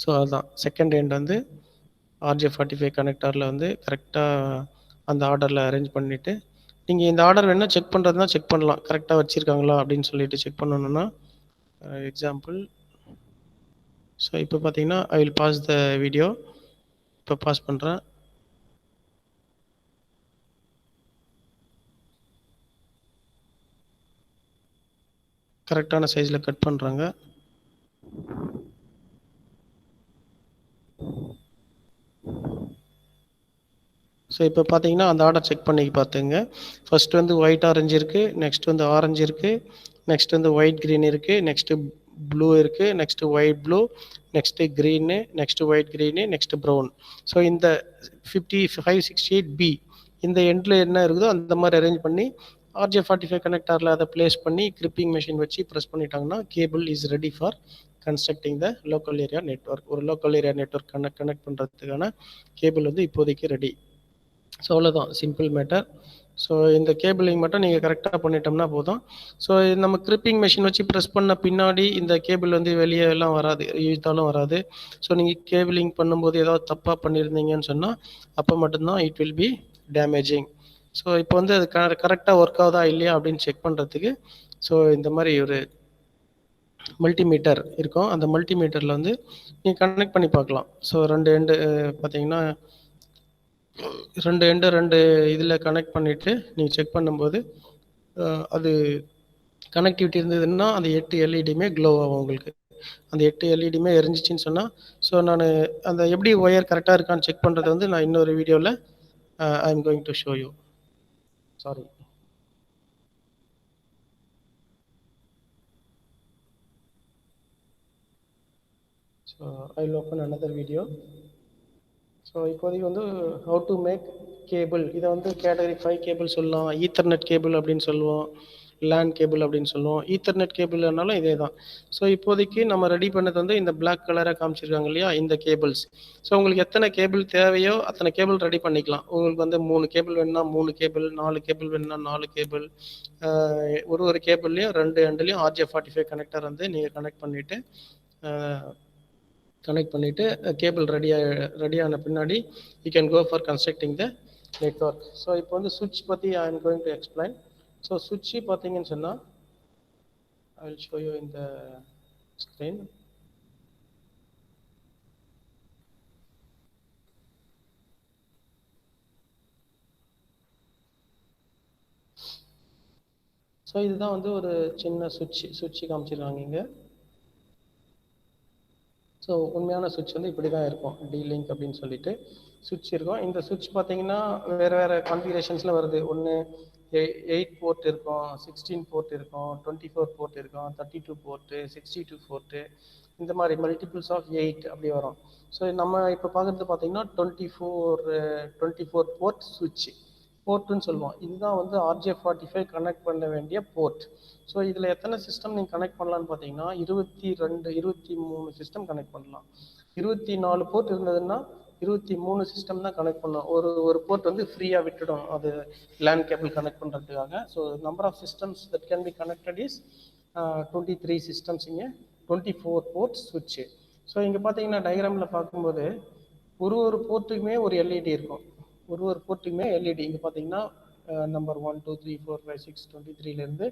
ஸோ அதுதான் செகண்ட் எண்ட் வந்து RJ45 கனெக்டரில் வந்து கரெக்டாக அந்த ஆர்டரில் அரேஞ்ச் பண்ணிவிட்டு நீங்கள் இந்த ஆர்டர் வேணால் செக் பண்ணுறதுனா செக் பண்ணலாம், கரெக்டாக வச்சுருக்காங்களா அப்படின்னு சொல்லிட்டு செக் பண்ணணுன்னா எக்ஸாம்பிள். ஸோ இப்போ பார்த்தீங்கன்னா I will pause the video. இப்போ பாஸ் பண்ணுறேன். கரெக்டான சைஸில் கட் பண்ணுறாங்க. ஸோ இப்போ பார்த்தீங்கன்னா அந்த ஆர்டர் செக் பண்ணி பார்த்துங்க. ஃபர்ஸ்ட் வந்து ஒயிட் ஆரஞ்சு இருக்குது, நெக்ஸ்ட் வந்து ஆரஞ்சு இருக்குது, நெக்ஸ்ட் வந்து ஒயிட் க்ரீன் இருக்குது, நெக்ஸ்ட்டு ப்ளூ இருக்குது, next white blue, next green, next white green, next brown. So இந்த 568B இந்த எண்டில் என்ன இருக்குதோ அந்த மாதிரி அரேஞ்ச் பண்ணி RJ45 கனெக்டரில் அதை பிளேஸ் பண்ணி கிரிப்பிங் மெஷின் வச்சு ப்ரெஸ் பண்ணிட்டாங்கன்னா cable is ready for constructing the local area network. ஒரு லோக்கல் ஏரியா நெட்வொர்க் கனெக்ட் பண்ணுறதுக்கான கேபிள் வந்து இப்போதைக்கு ரெடி. ஸோ அவ்வளோதான், சிம்பிள் மேட்டர். ஸோ இந்த கேபிளிங் மட்டும் நீங்கள் கரெக்டாக பண்ணிட்டோம்னா போதும். ஸோ நம்ம கிரிப்பிங் மெஷின் வச்சு ப்ரெஸ் பண்ண பின்னாடி இந்த கேபிள் வந்து வெளியே எல்லாம் வராது, இழுத்தாலும் வராது. ஸோ நீங்கள் கேபிளிங் பண்ணும்போது ஏதாவது தப்பாக பண்ணியிருந்தீங்கன்னு சொன்னால் அப்போ மட்டும்தான் it will be damaging. So இப்போ வந்து அது கரெக்டாக ஒர்க் ஆகுதா இல்லையா அப்படின்னு செக் பண்ணுறதுக்கு ஸோ இந்த மாதிரி ஒரு மல்டிமீட்டர் இருக்கும். அந்த மல்டிமீட்டரில் வந்து நீங்கள் கனெக்ட் பண்ணி பார்க்கலாம். ஸோ ரெண்டு எண்டு பார்த்தீங்கன்னா ரெண்டு இதில் கனெக்ட் பண்ணிவிட்டு நீங்கள் செக் பண்ணும்போது அது கனெக்டிவிட்டி இருந்ததுன்னா அந்த 8 எல்இடியுமே க்ளோ ஆகும் உங்களுக்கு. அந்த 8 எல்இடியுமே எரிஞ்சிச்சின்னு சொன்னால் ஸோ நான் அந்த எப்படி ஒயர் கரெக்டாக இருக்கான்னு செக் பண்ணுறது வந்து நான் இன்னொரு வீடியோவில் ஐ am going to show you. Sorry. So I will open another video. So இப்போதைக்கு வந்து how to make கேபிள், இதை வந்து கேட்டகரி 5 கேபிள் சொல்லலாம், ஈத்தர்நெட் கேபிள் அப்படின்னு சொல்லுவோம், லேண்ட் கேபிள் அப்படின்னு சொல்லுவோம். ஈத்தர்நெட் கேபிள்னாலும் இதே தான். ஸோ இப்போதைக்கு நம்ம ரெடி பண்ணது வந்து இந்த பிளாக் கலராக காமிச்சிருக்காங்க இல்லையா, இந்த கேபிள்ஸ். ஸோ உங்களுக்கு எத்தனை கேபிள் தேவையோ அத்தனை கேபிள் ரெடி பண்ணிக்கலாம். உங்களுக்கு வந்து 3 கேபிள் வேணும்னா 3 கேபிள், 4 கேபிள் வேணும்னா 4 கேபிள், ஒரு கேபிள்லையும் 2 எண்ட்லையும் RJ45 கனெக்டர் வந்து நீங்கள் கனெக்ட் பண்ணிவிட்டு கேபிள் ரெடியான பின்னாடி you can go for constructing the network. So இப்போ வந்து சுவிட்ச் பற்றி I am going to explain. So சுவிட்சு பார்த்தீங்கன்னு சொன்னால் ஐ வில் ஷோ யூ இந்த ஸ்க்ரீன். ஸோ இதுதான் வந்து ஒரு சின்ன சுவிட்சு காமிச்சிருக்காங்க இங்கே. ஸோ உண்மையான சுவிட்ச் வந்து இப்படி தான் இருக்கும், D-Link அப்படின்னு சொல்லிட்டு சுவிட்ச் இருக்கும். இந்த சுவிட்ச் பார்த்தீங்கன்னா வேறு கான்ஃபிகரேஷன்ஸில் வருது. ஒன்று 8 போர்ட் இருக்கும், 16 போர்ட் இருக்கும், 24 போர்ட் இருக்கும், 32 போர்ட்டு, 62 போர்ட்டு, இந்த மாதிரி மல்டிபிள்ஸ் ஆஃப் 8 அப்படி வரும். ஸோ நம்ம இப்போ பார்க்குறது பார்த்தீங்கன்னா 24 போர்ட் சுவிட்ச் போர்ட்டுன்னு சொல்லுவோம். இதுதான் வந்து RJ45 கனெக்ட் பண்ண வேண்டிய போர்ட். ஸோ இதில் எத்தனை சிஸ்டம் நீங்கள் கனெக்ட் பண்ணலான்னு பார்த்தீங்கன்னா 23 சிஸ்டம் கனெக்ட் பண்ணலாம். 24 போர்ட் இருந்ததுன்னா 23 சிஸ்டம் தான் கனெக்ட் பண்ணலாம். ஒரு போர்ட் வந்து ஃப்ரீயாக விட்டுடும் அது லேண்ட் கேபிள் கனெக்ட் பண்ணுறதுக்காக. So number of systems that can be connected is 23 systems இங்கே 24 போர்ட் சுவிட்சு. ஸோ இங்கே பார்த்தீங்கன்னா டயக்ராமில் பார்க்கும்போது ஒரு போர்ட்டுக்குமே ஒரு எல்இடி இருக்கும். ஒரு போர்ட்டுக்குமே எல்இடி இங்கே பார்த்தீங்கன்னா நம்பர் 1 2 3 4 5 6 23லேருந்து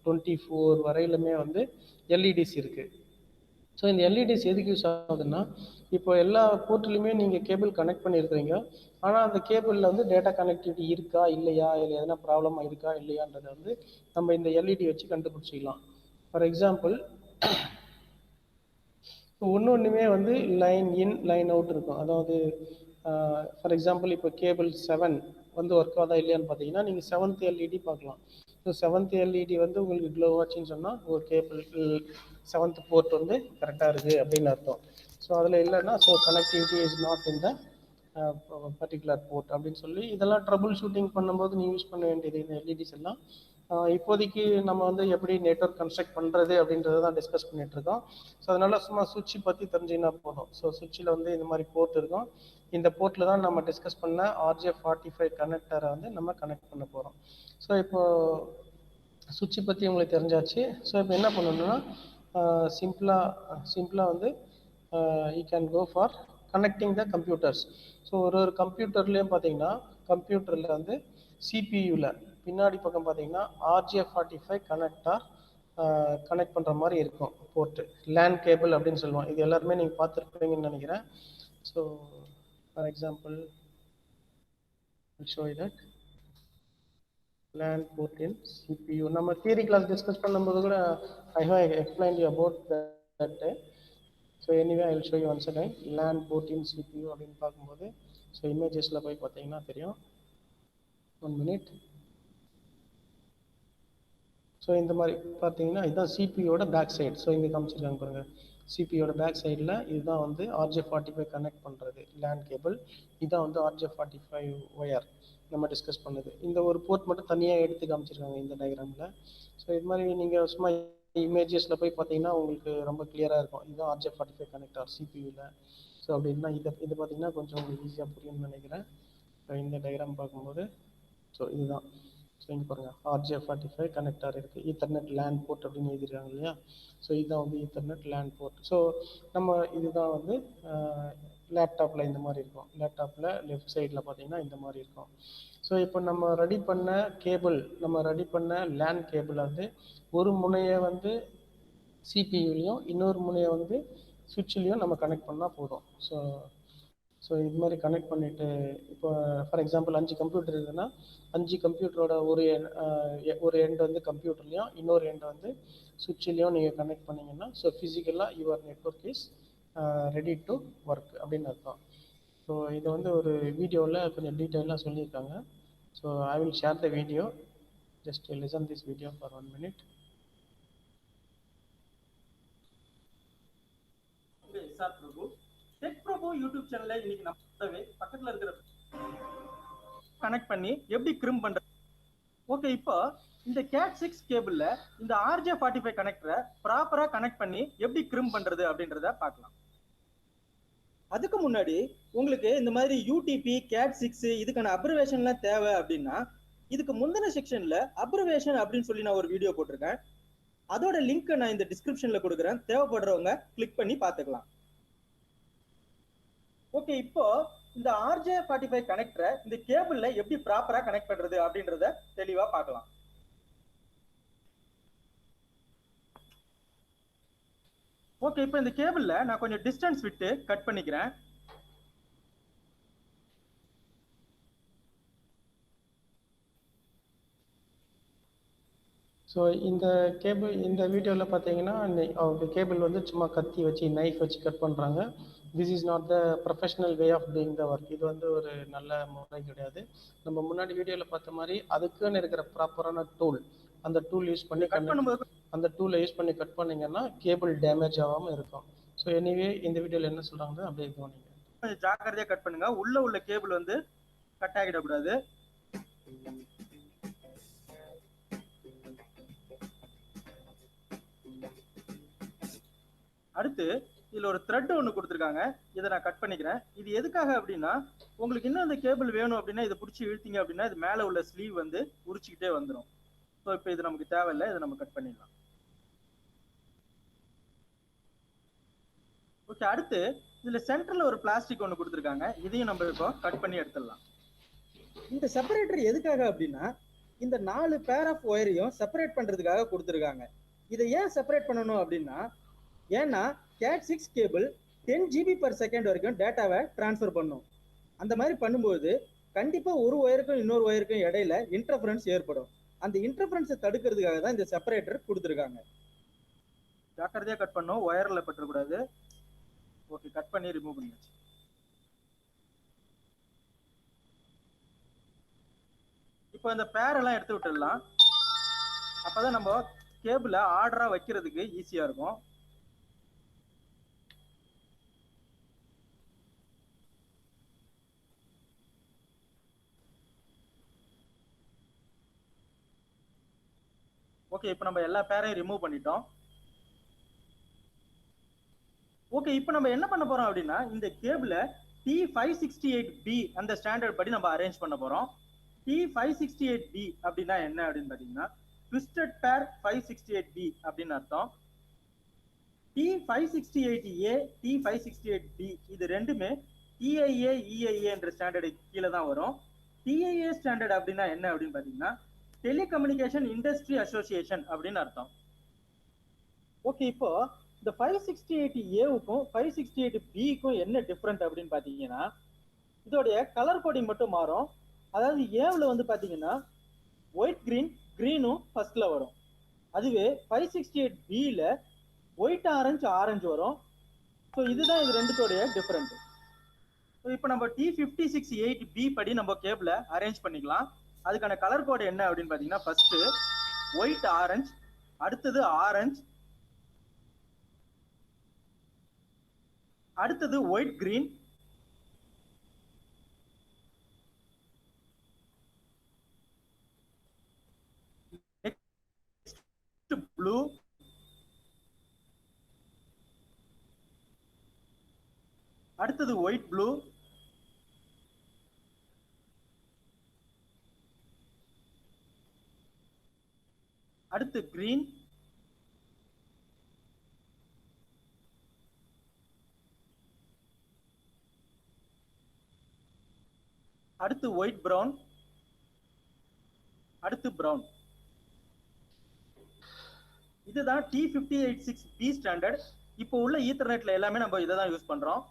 24 வரையிலுமே வந்து எல்இடிஸ் இருக்குது. ஸோ இந்த எல்இடிஸ் எதுக்கு யூஸ் ஆகுதுன்னா, இப்போ எல்லா போர்ட்லையுமே நீங்கள் கேபிள் கனெக்ட் பண்ணியிருக்கிறீங்க, ஆனால் அந்த கேபிளில் வந்து டேட்டா கனெக்டிவிட்டி இருக்கா இல்லையா, இல்லை எதனா ப்ராப்ளமாக இருக்கா இல்லையான்றதை வந்து நம்ம இந்த எல்இடி வச்சு கண்டுபிடிச்சிக்கலாம். ஃபார் எக்ஸாம்பிள் ஒன்றுமே வந்து லைன் இன் லைன் அவுட் இருக்கும். அதாவது ஃபார் எக்ஸாம்பிள் இப்போ கேபிள் 7 வந்து ஒர்க் ஆகுதா இல்லையான்னு பார்த்தீங்கன்னா நீங்கள் 7th எல்இடி பார்க்கலாம். ஸோ 7th எல்இடி வந்து உங்களுக்கு க்ளோ ஆச்சுன்னு சொன்னால் ஒரு கேபிள் 7th போர்ட் வந்து கரெக்டாக இருக்குது அப்படின்னு அர்த்தம். ஸோ அதில் இல்லைன்னா so connectivity is not in the particular port அப்படின்னு சொல்லி இதெல்லாம் ட்ரபுள் ஷூட்டிங் பண்ணும்போது நீங்கள் யூஸ் பண்ண வேண்டியது இந்த எல்இடிஸ் எல்லாம். இப்போதைக்கு நம்ம வந்து எப்படி நெட்வொர்க் கன்ஸ்ட்ரக்ட் பண்ணுறது அப்படின்றத தான் டிஸ்கஸ் பண்ணிகிட்ருக்கோம். ஸோ அதனால் சும்மா சுவிட்சு பற்றி தெரிஞ்சிங்கன்னா போதும். ஸோ சுவிட்சில் வந்து இந்த மாதிரி போர்ட் இருக்கும். இந்த போர்ட்டில் தான் நம்ம டிஸ்கஸ் பண்ண RJ45 கனெக்டரை வந்து நம்ம கனெக்ட் பண்ண போகிறோம். ஸோ இப்போது சுவிட்சு பற்றி உங்களுக்கு தெரிஞ்சாச்சு. ஸோ இப்போ என்ன பண்ணணும்னா சிம்பிளாக வந்து you can go for connecting the computers. So ஒரு கம்ப்யூட்டர்லேயும் பார்த்தீங்கன்னா கம்ப்யூட்டரில் வந்து சிபியூவில் பின்னாடி பக்கம் பார்த்தீங்கன்னா RJ45 கனெக்ட் பண்ணுற மாதிரி இருக்கும் போர்ட்டு, லேண்ட் கேபிள் அப்படின்னு சொல்லுவோம். இது எல்லாருமே நீங்கள் பார்த்துருப்பீங்கன்னு நினைக்கிறேன். So for example show that LAN port in CPU. நம்ம தியரி கிளாஸ் டிஸ்கஸ் பண்ணும்போது கூட I have explain you about that. So anyway I will show you once again LAN port in CPU அப்படின்னு பார்க்கும்போது ஸோ இமேஜஸில் போய் பார்த்தீங்கன்னா தெரியும். 1 minute. So இந்த மாதிரி பார்த்தீங்கன்னா இதுதான் சிபியோட பேக் சைடு. ஸோ இங்கே காமிச்சிருக்காங்க பாருங்கள், சிபியோட பேக் சைடில் இதுதான் வந்து RJ45 கனெக்ட் பண்ணுறது லேண்ட் கேபிள். இதுதான் வந்து RJ45 ஒயர் நம்ம டிஸ்கஸ் பண்ணுது. இந்த ஒரு போர்ட் மட்டும் தனியாக எடுத்து காமிச்சிருக்காங்க இந்த டயக்ராமில். ஸோ இது மாதிரி நீங்கள் சும்மா இமேஜஸில் போய் பார்த்தீங்கன்னா உங்களுக்கு ரொம்ப கிளியராக இருக்கும். இதுதான் RJ45 கனெக்டர் சிபியூவில். ஸோ அப்படின்னா இது பார்த்தீங்கன்னா கொஞ்சம் உங்களுக்கு ஈஸியாக புரியும்னு நினைக்கிறேன். ஸோ இந்த டயக்ராம் பார்க்கும்போது ஸோ இதுதான். ஸோ இங்கே பாருங்கள் RJ45 கனெக்டர் இருக்குது, ஈத்தர்நெட் லேண்ட் போர்ட் அப்படின்னு எழுதிருக்காங்க இல்லையா. ஸோ இதுதான் வந்து ஈத்தர்நெட் லேண்ட் போர்ட். ஸோ நம்ம இதுதான் வந்து லேப்டாப்பில் இந்த மாதிரி இருக்கும். லேப்டாப்பில் லெஃப்ட் சைடில் பார்த்தீங்கன்னா இந்த மாதிரி இருக்கும். ஸோ இப்போ நம்ம ரெடி பண்ண லேண்ட் கேபிள் வந்து ஒரு முனையை வந்து சிபியூலையும் இன்னொரு முனையை வந்து சுவிட்ச்லேயும் நம்ம கனெக்ட் பண்ணால் போதும். ஸோ இது மாதிரி கனெக்ட் பண்ணிவிட்டு இப்போ ஃபார் எக்ஸாம்பிள் 5 கம்ப்யூட்டர் இருக்குதுன்னா 5 கம்ப்யூட்டரோட ஒரு எண்டு வந்து கம்ப்யூட்டர்லேயும் இன்னொரு எண்டு வந்து சுவிட்ச்லேயும் நீங்கள் கனெக்ட் பண்ணிங்கன்னா ஸோ ஃபிசிக்கலாக your network is ready to work அப்படின்னு அர்த்தம். ஸோ இதை வந்து ஒரு வீடியோவில் கொஞ்சம் டீட்டெயிலாக சொல்லியிருக்காங்க. So I will share the video. Just listen this video for 1 minute. SR Prabhu. Tech Prabhu YouTube சேனல்ல இன்னைக்கு நம்ம பக்கத்துல இருக்கிற கனெக்ட் பண்ணி எப்படி கிரிம் பண்றது. ஓகே, இப்போ இந்த கேட் 6 கேபிள்ல இந்த RJ45 கனெக்டரை ப்ராப்பரா கனெக்ட் பண்ணி எப்படி கிரிம் பண்றது அப்படின்றத பார்க்கலாம். அதுக்கு முன்னாடி உங்களுக்கு இந்த மாதிரி யூடிபி கேட் 6 இதுக்கான அப்ரிவேஷன்லாம் தேவை அப்படின்னா இதுக்கு முந்தின செக்ஷன்ல அப்ரிவேஷன் அப்படின்னு சொல்லி நான் ஒரு வீடியோ போட்டிருக்கேன். அதோட லிங்க் நான் இந்த டிஸ்கிரிப்ஷன்ல கொடுக்குறேன், தேவைப்படுறவங்க கிளிக் பண்ணி பார்த்துக்கலாம். ஓகே, இப்போ இந்த RJ45 கனெக்டரை இந்த கேபிள்ல எப்படி ப்ராப்பரா கனெக்ட் பண்றது அப்படின்றத தெளிவா பார்க்கலாம். ஓகே, இப்போ இந்த கேபிள்ல நான் கொஞ்சம் டிஸ்டன்ஸ் விட்டு கட் பண்ணிக்கிறேன். ஸோ இந்த வீடியோவில் பார்த்தீங்கன்னா அவங்க கேபிள் வந்து சும்மா கத்தி வச்சு நைஃப் வச்சு கட் பண்ணுறாங்க. This is not the professional way of doing the work. இது வந்து ஒரு நல்ல முறை கிடையாது. நம்ம முன்னாடி வீடியோவில் பார்த்த மாதிரி அதுக்குன்னு இருக்கிற ப்ராப்பரான டூல், அந்த டூல் யூஸ் பண்ணி அந்த டூலை யூஸ் பண்ணி கட் பண்ணிங்கன்னா கேபிள் டேமேஜ் ஆகாமல் இருக்கும். ஸோ எனிவே இந்த வீடியோவில் என்ன சொல்கிறாங்க அப்படியே கவனிங்க. கொஞ்சம் ஜாக்கிரதையாக கட் பண்ணுங்க, உள்ள கேபிள் வந்து கட் ஆகிடக்கூடாது. அடுத்து இதுல ஒரு த்ரெட் ஒன்று கொடுத்துருக்காங்க, இதை நான் கட் பண்ணிக்கிறேன். இது எதுக்காக அப்படின்னா உங்களுக்கு இன்னும் அந்த கேபிள் வேணும் அப்படின்னா இதை பிடிச்சி இழுத்தீங்க அப்படின்னா இது மேலே உள்ள ஸ்லீவ் வந்து உரிச்சுக்கிட்டே வந்துடும். ஸோ இப்போ இது நமக்கு தேவையில்லை, இதை நம்ம கட் பண்ணிடலாம். ஓகே, அடுத்து இதுல சென்டர்ல ஒரு பிளாஸ்டிக் ஒன்று கொடுத்துருக்காங்க, இதையும் நம்ம இப்போ கட் பண்ணி எடுத்துடலாம். இந்த செப்பரேட்டர் எதுக்காக அப்படின்னா இந்த 4 பேர் ஆஃப் ஒயரையும் செப்பரேட் பண்றதுக்காக கொடுத்துருக்காங்க. இதை ஏன் செப்பரேட் பண்ணணும் அப்படின்னா ஏன்னா கேட் 6 கேபிள் 10 GB/s வரைக்கும் டேட்டாவை டிரான்ஸ்ஃபர் பண்ணும். அந்த மாதிரி பண்ணும்போது கண்டிப்பா ஒரு ஒயருக்கும் இன்னொரு ஒயருக்கும் இடையில இன்டர்ஃபரன்ஸ் ஏற்படும். அந்த இன்டர்ஃபரன்ஸை தடுக்கிறதுக்காக தான் இந்த செப்பரேட்டர் கொடுத்துருக்காங்க. ஜாக்கிரதையா கட் பண்ணோம், ஒயர்ல பற்றக்கூடாது. ஓகே, கட் பண்ணி ரிமூவ் பண்ணியாச்சு. இப்போ இந்த பேர் எல்லாம் எடுத்து விட்டுடலாம், அப்பதான் நம்ம கேபிள ஆர்டரா வைக்கிறதுக்கு ஈஸியா இருக்கும். ஓகே, இப்போ நம்ம எல்லா பேரையும் ரிமூவ் பண்ணிட்டோம். ஓகே, இப்போ நம்ம என்ன பண்ண போறோம் அப்படின்னா இந்த கேபிள T568B அந்த ஸ்டாண்டர்ட் படி நம்ம அரேஞ்ச் பண்ண போறோம். T568B அப்படின்னா என்ன அப்படின்னு பாத்தீங்கன்னா ட்விஸ்டட் பேர் 568B அப்படின்னு அர்த்தம். T568A T568B இது ரெண்டுமே TIA EIA என்ற ஸ்டாண்டர்டு கீழே தான் வரும். TIA ஸ்டாண்டர்ட் அப்படின்னா என்ன அப்படின்னு பாத்தீங்கன்னா டெலிகம்யூனிகேஷன் இண்டஸ்ட்ரி அசோசியேஷன் அப்படின்னு அர்த்தம். ஓகே, இப்போ இந்த 568A-வுக்கும் 568B-க்கும் என்ன டிஃபரெண்ட் அப்படின்னு பாத்தீங்கன்னா இதோடைய கலர் கோடிங் மட்டும் மாறும். அதாவது ஏவில் வந்து பாத்தீங்கன்னா ஒயிட் கிரீனும் ஃபர்ஸ்ட்ல வரும். அதுவே 568B-ல ஒயிட் ஆரஞ்சு வரும். ஸோ இதுதான் இது ரெண்டுத்தோடைய டிஃபரெண்ட். இப்போ நம்ம T568B படி நம்ம கேபிள அரேஞ்ச் பண்ணிக்கலாம். அதுக்கான கலர் கோடு என்ன அப்படின்னு பாத்தீங்கன்னா ஃபர்ஸ்ட் ஒயிட் ஆரஞ்சு, அடுத்தது ஆரஞ்சு, அடுத்தது ஒயிட் கிரீன், நெக்ஸ்ட் ப்ளூ, அடுத்தது ஒயிட் ப்ளூ, அடுத்து கிரீன், அடுத்து ஒயிட் பிரவுன், அடுத்து பிரவுன். இதுதான் T586B ஸ்டாண்டர்ட். இப்போ உள்ள ஈத்தர்நெட்ல எல்லாமே நம்ம இதை தான் யூஸ் பண்றோம்.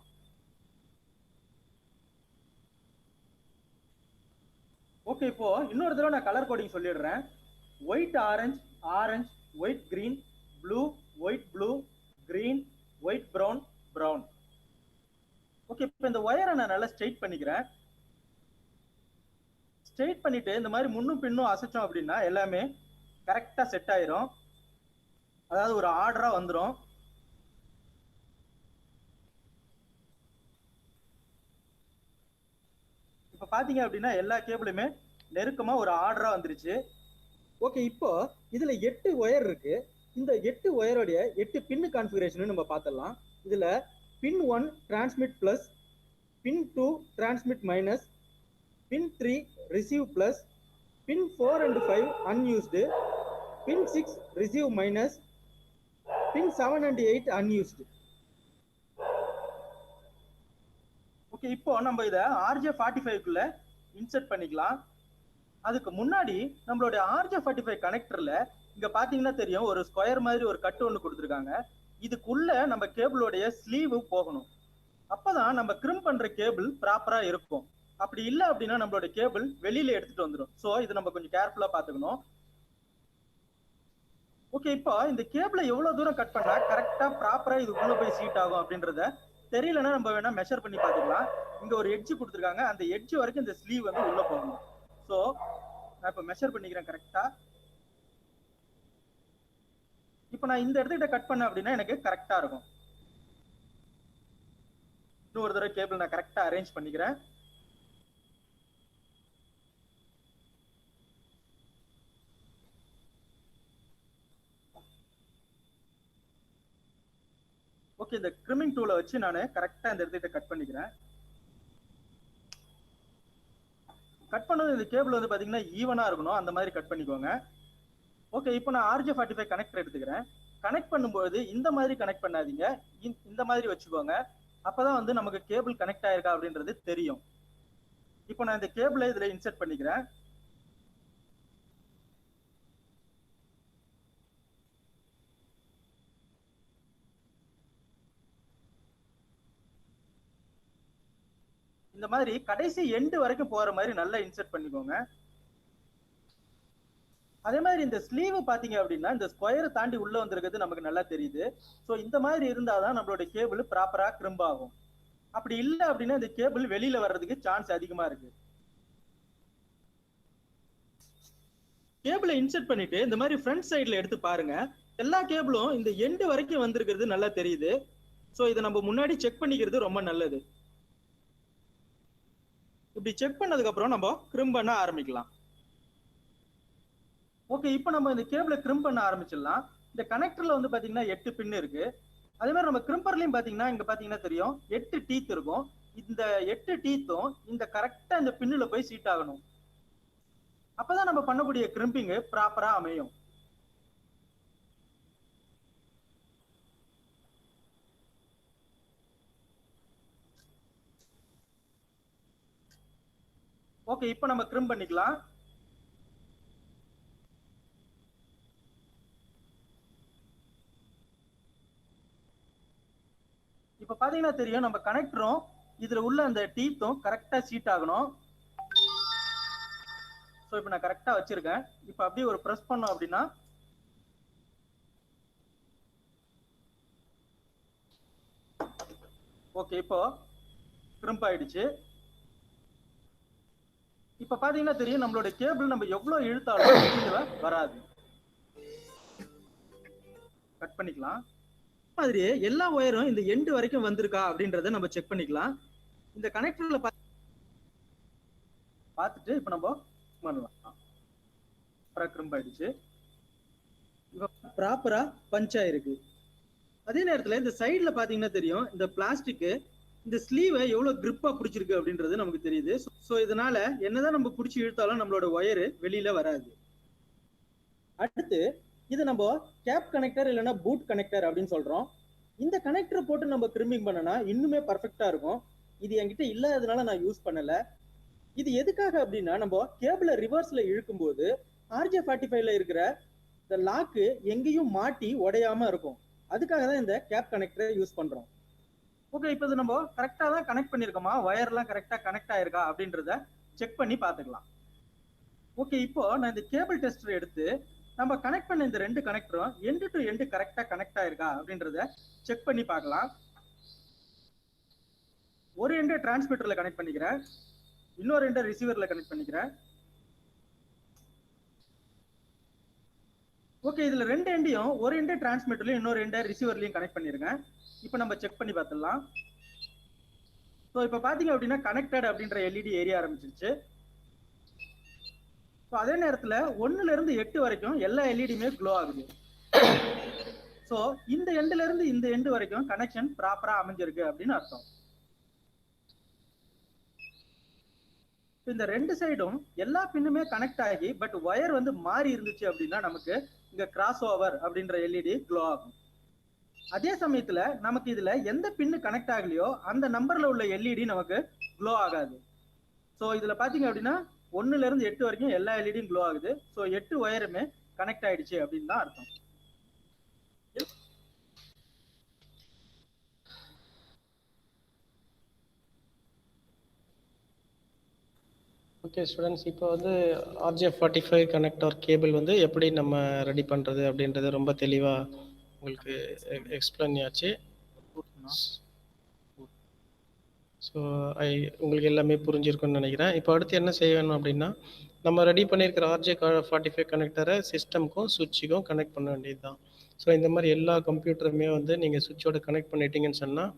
ஓகே, இப்போ இன்னொரு தடவை நான் கலர் கோடிங் சொல்லிடுறேன். White orange, white green, blue, white blue, green, white brown. Okay, இப்போ இந்த ஒயரை நான் நல்லா ஸ்ட்ரெயிட் பண்ணிக்கிறேன். ஸ்ட்ரெயிட் பண்ணிட்டு இந்த மாதிரி முன்னும் பின்னும் அசைச்சோம் அப்படின்னா எல்லாமே கரெக்டா செட் ஆயிரும். அதாவது ஒரு ஆர்டரா வந்துடும். இப்ப பாத்தீங்க அப்படின்னா எல்லா கேபிளுமே நெருக்கமா ஒரு ஆர்டரா வந்துருச்சு. ஓகே, இப்போ இதுல 8 ஒயர் இருக்கு. இந்த 8 ஒயரோடைய 8 பின் கான்ஃபிகரேஷன் நம்ம பார்த்தலாம். இதுல pin 1 transmit plus, pin 2 transmit minus, pin 3 receive plus, pin 4 and 5 unused, pin 6 receive minus, pin 7 and 8 unused. Okay, இப்போ நம்ம இத RJ45 குள்ள இன்சர்ட் பண்ணிக்கலாம். அதுக்கு முன்னாடி நம்மளுடைய RJ45 கனெக்டர்ல இங்க பாத்தீங்கன்னா தெரியும் ஒரு ஸ்கொயர் மாதிரி ஒரு கட்டு ஒண்ணு கொடுத்துருக்காங்க. இதுக்குள்ள நம்ம கேபிளோடைய ஸ்லீவ் போகணும். அப்பதான் நம்ம கிரிம் பண்ற கேபிள் ப்ராப்பரா இருக்கும். அப்படி இல்ல அப்படின்னா நம்மளோட கேபிள் வெளியில எடுத்துட்டு வந்துடும். சோ இது நம்ம கொஞ்சம் கேர்ஃபுல்லா பாத்துக்கணும். ஓகே, இப்போ இந்த கேபிளை எவ்வளவு தூரம் கட் பண்ணா கரெக்டா ப்ராப்பரா இதுக்குள்ள போய் சீட் ஆகும் அப்படின்றத தெரியலன்னா நம்ம வேணா மெஷர் பண்ணி பாத்துக்கலாம். இங்க ஒரு எட்ஜ் கொடுத்துருக்காங்க, அந்த எட்ஜ் வரைக்கும் இந்த ஸ்லீவ் வந்து உள்ள போகணும். சோ நான் இப்ப மெஷர் பண்ணிக்கிறேன் கரெக்டா. இப்ப நான் இந்த இடத்துக்கிட்ட கட் பண்ண அப்படின்னா எனக்கு கரெக்டா இருக்கும். இன்னொரு தடவை கேபிள் நான் கரெக்டா அரேஞ்ச் பண்ணிக்கிறேன். ஓகே, இந்த ட்ரிமிங் டூலை வச்சு நான் கரெக்டா இந்த இடத்துக்கிட்ட கட் பண்ணிக்கிறேன். கட் பண்ணது இந்த கேபிள் வந்து பாத்தீங்கன்னா ஈவனா இருக்கணும், அந்த மாதிரி கட் பண்ணிக்கோங்க. ஓகே, இப்போ நான் RJ45 கனெக்டர் எடுத்துக்கிறேன். கனெக்ட் பண்ணும்போது இந்த மாதிரி கனெக்ட் பண்ணாதீங்க, இந்த மாதிரி வச்சுக்கோங்க. அப்பதான் வந்து நமக்கு கேபிள் கனெக்ட் ஆயிருக்கா அப்படின்றது தெரியும். இப்போ நான் இந்த கேபிளை இதுல இன்சர்ட் பண்ணிக்கிறேன். இந்த மாதிரி கடைசி எண்டு வரைக்கும் போற மாதிரி நல்லா இன்சர்ட் பண்ணிக்கோங்க. அதே மாதிரி இந்த ஸ்லீவ் பாத்தீங்க அப்படின்னா இந்த ஸ்கொயரை தாண்டி உள்ள வந்திருக்கிறது நமக்கு நல்லா தெரியுது. சோ இந்த மாதிரி இருந்தாதான் நம்மளோட கேபிள் ப்ராப்பரா கிரிம்ப் ஆகும். அப்படி இல்ல அப்படின்னா இந்த கேபிள் வெளியில வர்றதுக்கு சான்ஸ் அதிகமா இருக்கு. கேபிளை இன்சர்ட் பண்ணிட்டு இந்த மாதிரி ஃப்ரண்ட் சைடுல எடுத்து பாருங்க. எல்லா கேபிளும் இந்த எண்டு வரைக்கும் வந்திருக்கிறது நல்லா தெரியுது. சோ இதை நம்ம முன்னாடி செக் பண்ணிக்கிறது ரொம்ப நல்லது. இப்படி செக் பண்ணதுக்கு அப்புறம் நம்ம கிரிம் பண்ண ஆரம்பிக்கலாம். ஓகே, இப்போ நம்ம இந்த கேபிளை கிரிம் பண்ண ஆரம்பிச்சிடலாம். இந்த கனெக்டர்ல வந்து பாத்தீங்கன்னா 8 பின் இருக்கு. அதே மாதிரி நம்ம கிரிம்பர்லயும் பாத்தீங்கன்னா இங்க பாத்தீங்கன்னா தெரியும் 8 டீத் இருக்கும். இந்த 8 டீத்தும் இந்த கரெக்டா இந்த பின்னுல போய் சீட் ஆகணும். அப்பதான் நம்ம பண்ணக்கூடிய கிரிம்பிங் ப்ராப்பரா அமையும். ஓகே, இப்போ நம்ம கிரிம் பண்ணிக்கலாம். இப்ப பாத்தீங்கன்னா தெரியும் நம்ம கனெக்டரும் இதுல உள்ள அந்த டீத்தும் கரெக்டா சீட் ஆகணும். சோ இப்போ நான் கரெக்டா வச்சிருக்கேன். இப்போ அப்படியே ஒரு பிரஸ் பண்ணோம் அப்படின்னா ஓகே, இப்போ கிரிம்ப் ஆயிடுச்சு. இப்ப பாத்தீங்கன்னா தெரியும் நம்மளோட கேபிள் நம்ம எவ்வளவு இழுத்தாலும் வெளியில வராது. கட் பண்ணிக்கலாம். மாதிரி எல்லா ஒயரும் இந்த எண்டு வரைக்கும் வந்திருக்கா அப்படின்றத நம்ம செக் பண்ணிக்கலாம். இந்த கனெக்டர்ல பார்த்துட்டு இப்ப நம்ம பண்ணலாம். கிரிம்ப் ஆயிடுச்சு. இப்ப ப்ராப்பரா பஞ்ச் ஆயிருக்கு. அதே நேரத்துல இந்த சைடுல பாத்தீங்கன்னா தெரியும் இந்த பிளாஸ்டிக் இந்த ஸ்லீவை எவ்வளவு கிரிப்பா பிடிச்சிருக்கு அப்படின்றது நமக்கு தெரியுது. சோ இதனால என்னதான் நம்ம பிடிச்சி இழுத்தாலும் நம்மளோட ஒயரு வெளியில வராது. அடுத்து இது நம்ம கேப் கனெக்டர் இல்லைன்னா பூட் கனெக்டர் அப்படின்னு சொல்றோம். இந்த கனெக்டரை போட்டு நம்ம கிரிம்பிங் பண்ணனா இன்னுமே பர்ஃபெக்டா இருக்கும். இது என்கிட்ட இல்லாததுனால நான் யூஸ் பண்ணல. இது எதுக்காக அப்படின்னா நம்ம கேபிளை ரிவர்ஸ்ல இழுக்கும் போது RJ45ல இருக்கிற இந்த லாக்கு எங்கேயும் மாட்டி உடையாம இருக்கும். அதுக்காக தான் இந்த கேப் கனெக்டரை யூஸ் பண்றோம். ஓகே, இப்போ இது நம்ம கரெக்டா தான் கனெக்ட் பண்ணிருக்கோமா, ஒயர்லாம் கரெக்டா கனெக்ட் ஆயிருக்கா அப்படின்றத செக் பண்ணி பாத்துக்கலாம். ஓகே, இப்போ நான் இந்த கேபிள் டெஸ்டர் எடுத்து நம்ம கனெக்ட் பண்ண இந்த 2 கனெக்டரும் எண்டு டு எண்டு கரெக்டா கனெக்ட் ஆயிருக்கா அப்படின்றத செக் பண்ணி பார்க்கலாம். ஒரு எண்டை டிரான்ஸ்மிட்டர்ல கனெக்ட் பண்ணிக்கிறேன், இன்னொரு எண்டை ரிசீவர்ல கனெக்ட் பண்ணிக்கிறேன். ஓகே, இதுல 2 எண்டையும் ஒரு எண்டை டிரான்ஸ்மிட்டர்லயும் இன்னொரு எண்டை ரிசீவர்லயும் கனெக்ட் பண்ணிருங்க. இப்போ நம்ம செக் பண்ணி பார்த்துடலாம். ஸோ இப்போ பார்த்தீங்க அப்படின்னா கனெக்டட் அப்படின்ற எல்இடி எரிய ஆரம்பிச்சிருச்சு. ஸோ அதே நேரத்தில் 1ல இருந்து 8 வரைக்கும் எல்லா எல்இடியுமே க்ளோ ஆகுது. ஸோ இந்த எண்ட்ல இருந்து இந்த எண்டு வரைக்கும் கனெக்ஷன் ப்ராப்பரா அமைஞ்சிருக்கு அப்படின்னு அர்த்தம். இந்த ரெண்டு சைடும் எல்லா பின்னுமே கனெக்ட் ஆகி பட் ஒயர் வந்து மாறி இருந்துச்சு அப்படின்னா நமக்கு இங்க கிராஸ் ஓவர் அப்படின்ற எல்இடி க்ளோ ஆகும். அதே சமயத்துல நமக்கு இதுல எந்த பின்னு கனெக்ட் ஆகலையோ அந்த நம்பர்ல உள்ள எல்இடி நமக்கு க்ளோ ஆகாது. ஸோ இதுல பாத்தீங்க அப்படின்னா 1ல இருந்து 8 வரைக்கும் எல்லா எல்இடியும் க்ளோ ஆகுது. ஸோ 8 ஒயருமே கனெக்ட் ஆயிடுச்சு அப்படின்னு தான் அர்த்தம். ஓகே ஸ்டூடெண்ட்ஸ், இப்போ வந்து RJ45 கனெக்டர் கேபிள் வந்து எப்படி நம்ம ரெடி பண்ணுறது அப்படின்றது ரொம்ப தெளிவாக உங்களுக்கு எக்ஸ்பிளைன் ஆச்சு. ஸோ உங்களுக்கு எல்லாமே புரிஞ்சிருக்குன்னு நினைக்கிறேன். இப்போ அடுத்து என்ன செய்யணும் அப்படின்னா, நம்ம ரெடி பண்ணியிருக்கிற RJ45 கனெக்டரை சிஸ்டம்க்கும் சுவிட்சுக்கும் கனெக்ட் பண்ண வேண்டியது தான். ஸோ இந்த மாதிரி எல்லா கம்ப்யூட்டருமே வந்து நீங்கள் சுவிட்சோட கனெக்ட் பண்ணிட்டீங்கன்னு சொன்னால்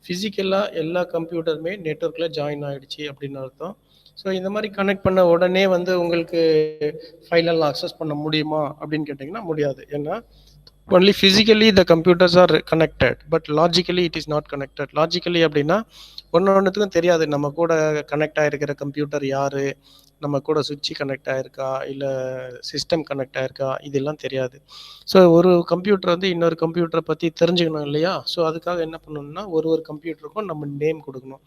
ஃபிசிக்கலாக எல்லா கம்ப்யூட்டருமே நெட்ஒர்க்கில் ஜாயின் ஆகிடுச்சு அப்படின்னு அர்த்தம். ஸோ இந்த மாதிரி கனெக்ட் பண்ண உடனே வந்து உங்களுக்கு ஃபைலெல்லாம் அக்சஸ் பண்ண முடியுமா அப்படின்னு கேட்டிங்கன்னா முடியாது. ஏன்னா only physically the computers are connected but logically it is not connected. Logically அப்படின்னா ஒன்றுத்துக்கும் தெரியாது நம்ம கூட கனெக்ட் ஆகிருக்கிற கம்ப்யூட்டர் யார், நம்ம கூட சுவிட்ச் கனெக்ட் ஆகிருக்கா இல்லை சிஸ்டம் கனெக்ட் ஆகிருக்கா, இதெல்லாம் தெரியாது. ஸோ ஒரு கம்ப்யூட்டர் வந்து இன்னொரு கம்ப்யூட்டரை பற்றி தெரிஞ்சுக்கணும் இல்லையா? ஸோ அதுக்காக என்ன பண்ணணும்னா ஒரு கம்ப்யூட்டருக்கும் நம்ம நேம் கொடுக்கணும்.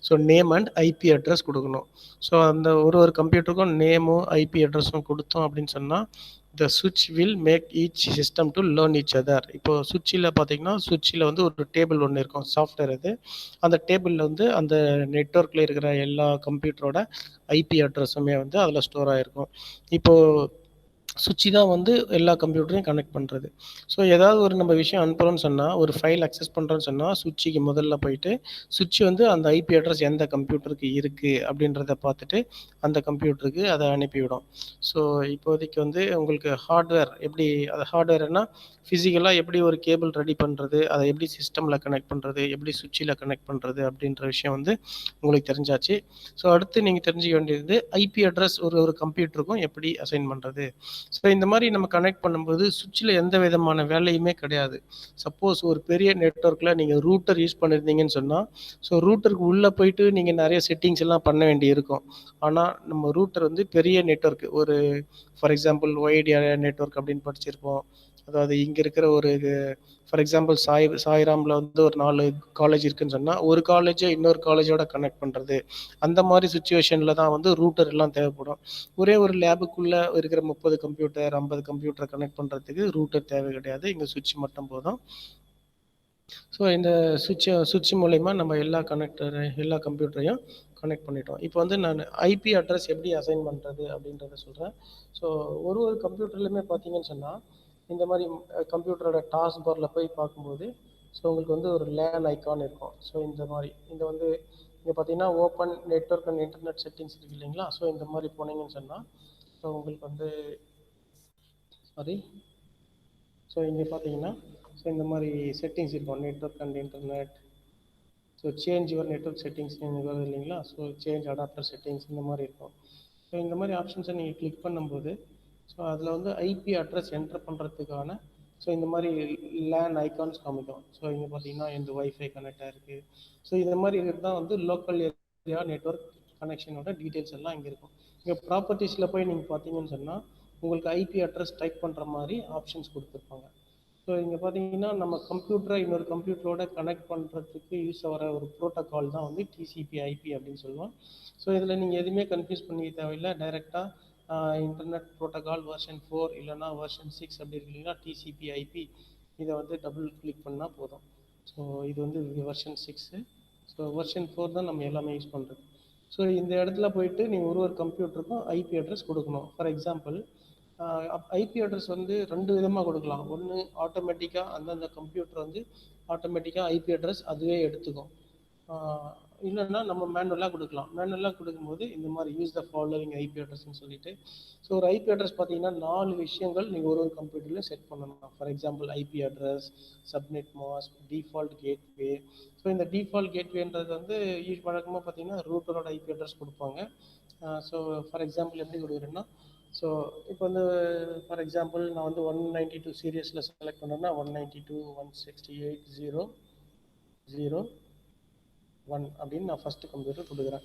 So name and IP address கொடுக்கணும். ஸோ அந்த ஒரு கம்ப்யூட்டருக்கும் நேமும் ஐபி அட்ரஸும் கொடுத்தோம் அப்படின்னு சொன்னால் the switch will make each system to learn each other. இப்போ சுவிட்சில் பார்த்தீங்கன்னா சுவிட்சில் வந்து ஒரு டேபிள் ஒன்று இருக்கும், சாஃப்ட்வேர் அது. அந்த டேபிளில் வந்து அந்த நெட்ஒர்க்கில் இருக்கிற எல்லா கம்ப்யூட்டரோட ஐபி அட்ரஸுமே வந்து அதில் ஸ்டோர் ஆகிருக்கும். இப்போது சுவிட்ச் தான் வந்து எல்லா கம்ப்யூட்டரையும் கனெக்ட் பண்ணுறது. ஸோ ஏதாவது ஒரு நம்ம விஷயம் அனுப்புகிறோன்னு சொன்னால், ஒரு ஃபைல் அக்சஸ் பண்ணுறோன்னு சொன்னால் சுவிட்சுக்கு முதல்ல போயிட்டு சுவிட்ச் வந்து அந்த ஐபி அட்ரஸ் எந்த கம்ப்யூட்டருக்கு இருக்குது அப்படின்றத பார்த்துட்டு அந்த கம்ப்யூட்டருக்கு அதை அனுப்பிவிடும். ஸோ இப்போதைக்கு வந்து உங்களுக்கு ஹார்ட்வேர் எப்படி, அது ஹார்ட்வேர்னா ஃபிசிக்கலாக எப்படி ஒரு கேபிள் ரெடி பண்ணுறது, அதை எப்படி சிஸ்டமில் கனெக்ட் பண்ணுறது, எப்படி சுவிட்சில் கனெக்ட் பண்ணுறது அப்படின்ற விஷயம் வந்து உங்களுக்கு தெரிஞ்சாச்சு. ஸோ அடுத்து நீங்கள் தெரிஞ்சுக்க வேண்டியது ஐபி அட்ரஸ் ஒரு கம்ப்யூட்டருக்கும் எப்படி அசைன் பண்ணுறது. ஸோ இந்த மாதிரி நம்ம கனெக்ட் பண்ணும்போது சுவிட்சில் எந்த விதமான வேலையுமே கிடையாது. சப்போஸ் ஒரு பெரிய நெட்ஒர்க்கில் நீங்கள் ரூட்டர் யூஸ் பண்ணியிருந்தீங்கன்னு சொன்னால், ஸோ ரூட்டருக்கு உள்ளே போயிட்டு நீங்கள் நிறைய செட்டிங்ஸ் எல்லாம் பண்ண வேண்டி இருக்கும். ஆனால் நம்ம ரூட்டர் வந்து பெரிய நெட்ஒர்க், ஒரு for example white area network அப்படின்னு படிச்சிருப்போம். அதாவது இங்கே இருக்கிற ஒரு ஃபார் எக்ஸாம்பிள் சாய்ராமில் வந்து ஒரு 4 காலேஜ் இருக்குன்னு சொன்னால் ஒரு காலேஜை இன்னொரு காலேஜோட கனெக்ட் பண்ணுறது, அந்த மாதிரி சுச்சுவேஷனில் தான் வந்து ரூட்டர் எல்லாம் தேவைப்படும். ஒரே ஒரு லேபுக்குள்ளே இருக்கிற 30 கம்ப்யூட்டர் 50 கம்ப்யூட்டரை கனெக்ட் பண்ணுறதுக்கு ரூட்டர் தேவை கிடையாது, இங்கே சுவிட்ச் மட்டும் போதும். ஸோ இந்த சுவிட்ச் மூலயமா நம்ம எல்லா கம்ப்யூட்டரையும் கனெக்ட் பண்ணிட்டோம். இப்போ வந்து நான் ஐபி அட்ரஸ் எப்படி அசைன் பண்ணுறது அப்படின்றத சொல்கிறேன். ஸோ ஒரு கம்ப்யூட்டர்லையுமே பார்த்தீங்கன்னு சொன்னால் இந்த மாதிரி கம்ப்யூட்டரோட டாஸ்க் பாரில் போய் பார்க்கும்போது ஸோ உங்களுக்கு வந்து ஒரு லேன் ஐக்கான் இருக்கும். ஸோ இந்த மாதிரி வந்து இங்கே பார்த்தீங்கன்னா open network and internet settings இருக்கு இல்லைங்களா? ஸோ இந்த மாதிரி போனீங்கன்னு சொன்னால் ஸோ உங்களுக்கு வந்து ஸோ இங்கே பார்த்தீங்கன்னா ஸோ இந்த மாதிரி செட்டிங்ஸ் இருக்கும், network and internet. So change your network settings வருது இல்லைங்களா? ஸோ சேஞ்ச் அடாப்டர் செட்டிங்ஸ் இந்த மாதிரி இருக்கும். ஸோ இந்த மாதிரி ஆப்ஷன்ஸை நீங்கள் கிளிக் பண்ணும்போது ஸோ அதில் வந்து ஐபி அட்ரஸ் என்டர் பண்ணுறதுக்கான ஸோ இந்த மாதிரி லேன் ஐக்கான்ஸ் காமிக்கும். ஸோ இங்கே பார்த்தீங்கன்னா இந்த வைஃபை கனெக்ட் ஆகிருக்கு. ஸோ இந்த மாதிரி தான் வந்து லோக்கல் ஏரியா நெட்ஒர்க் கனெக்ஷனோட டீட்டெயில்ஸ் எல்லாம் இங்கே இருக்கும். இங்கே ப்ராப்பர்ட்டிஸில் போய் நீங்கள் பார்த்தீங்கன்னு சொன்னால் உங்களுக்கு ஐபி அட்ரஸ் டைப் பண்ணுற மாதிரி ஆப்ஷன்ஸ் கொடுத்துருப்பாங்க. ஸோ இங்கே பார்த்தீங்கன்னா நம்ம கம்ப்யூட்டரை இன்னொரு கம்ப்யூட்டரோட கனெக்ட் பண்ணுறதுக்கு யூஸ் ஆகிற ஒரு ப்ரோட்டோக்கால் தான் வந்து டிசிபி ஐபி அப்படின்னு சொல்லுவோம். ஸோ இதில் நீங்கள் எதுவுமே கன்ஃபியூஸ் பண்ணிக்க தேவையில்லை, டைரெக்டாக இன்டர்நெட் ப்ரோட்டோகால் வெர்ஷன் 4 இல்லைனா வெர்ஷன் 6 அப்படி இருக்கு இல்லைங்களா, டிசிபி ஐபி, இதை வந்து டபுள் கிளிக் பண்ணால் போதும். ஸோ இது வந்து வெர்ஷன் 6. ஸோ வெர்ஷன் 4 தான் நம்ம எல்லாமே யூஸ் பண்ணுறது. ஸோ இந்த இடத்துல போயிட்டு நீங்கள் ஒரு கம்ப்யூட்டருக்கும் ஐபி அட்ரஸ் கொடுக்கணும். ஃபார் எக்ஸாம்பிள் ஐபி அட்ரஸ் வந்து 2 விதமாக கொடுக்கலாம். ஒன்று ஆட்டோமேட்டிக்காக அந்தந்த கம்ப்யூட்டர் வந்து ஆட்டோமேட்டிக்காக ஐபி அட்ரஸ் அதுவே எடுத்துக்கும். இல்லைன்னா நம்ம மேனுவலாக கொடுக்கலாம். மேனுவலாக கொடுக்கும்போது இந்த மாதிரி யூஸ் த ஃபாலோவிங் ஐபி அட்ரஸ்ன்னு சொல்லிட்டு. ஸோ ஒரு ஐபி அட்ரஸ் பார்த்தீங்கன்னா 4 விஷயங்கள் நீங்கள் ஒரு கம்ப்யூட்டரில் செட் பண்ணணும். For example IP address, subnet mask, default gateway. So இந்த டிஃபால்ட் கேட்வேன்றது வந்து வழக்கமாக பார்த்தீங்கன்னா ரூட்டரோட ஐபி அட்ரஸ் கொடுப்பாங்க. ஸோ ஃபார் எக்ஸாம்பிள் எப்படி கொடுக்குறேன்னா, ஸோ இப்போ வந்து ஃபார் எக்ஸாம்பிள் நான் வந்து 192 சீரியஸில் செலக்ட் பண்ணேன்னா 192.168.0.0.1 அப்படின்னு நான் ஃபஸ்ட்டு கம்ப்யூட்டர் கொடுக்குறேன்.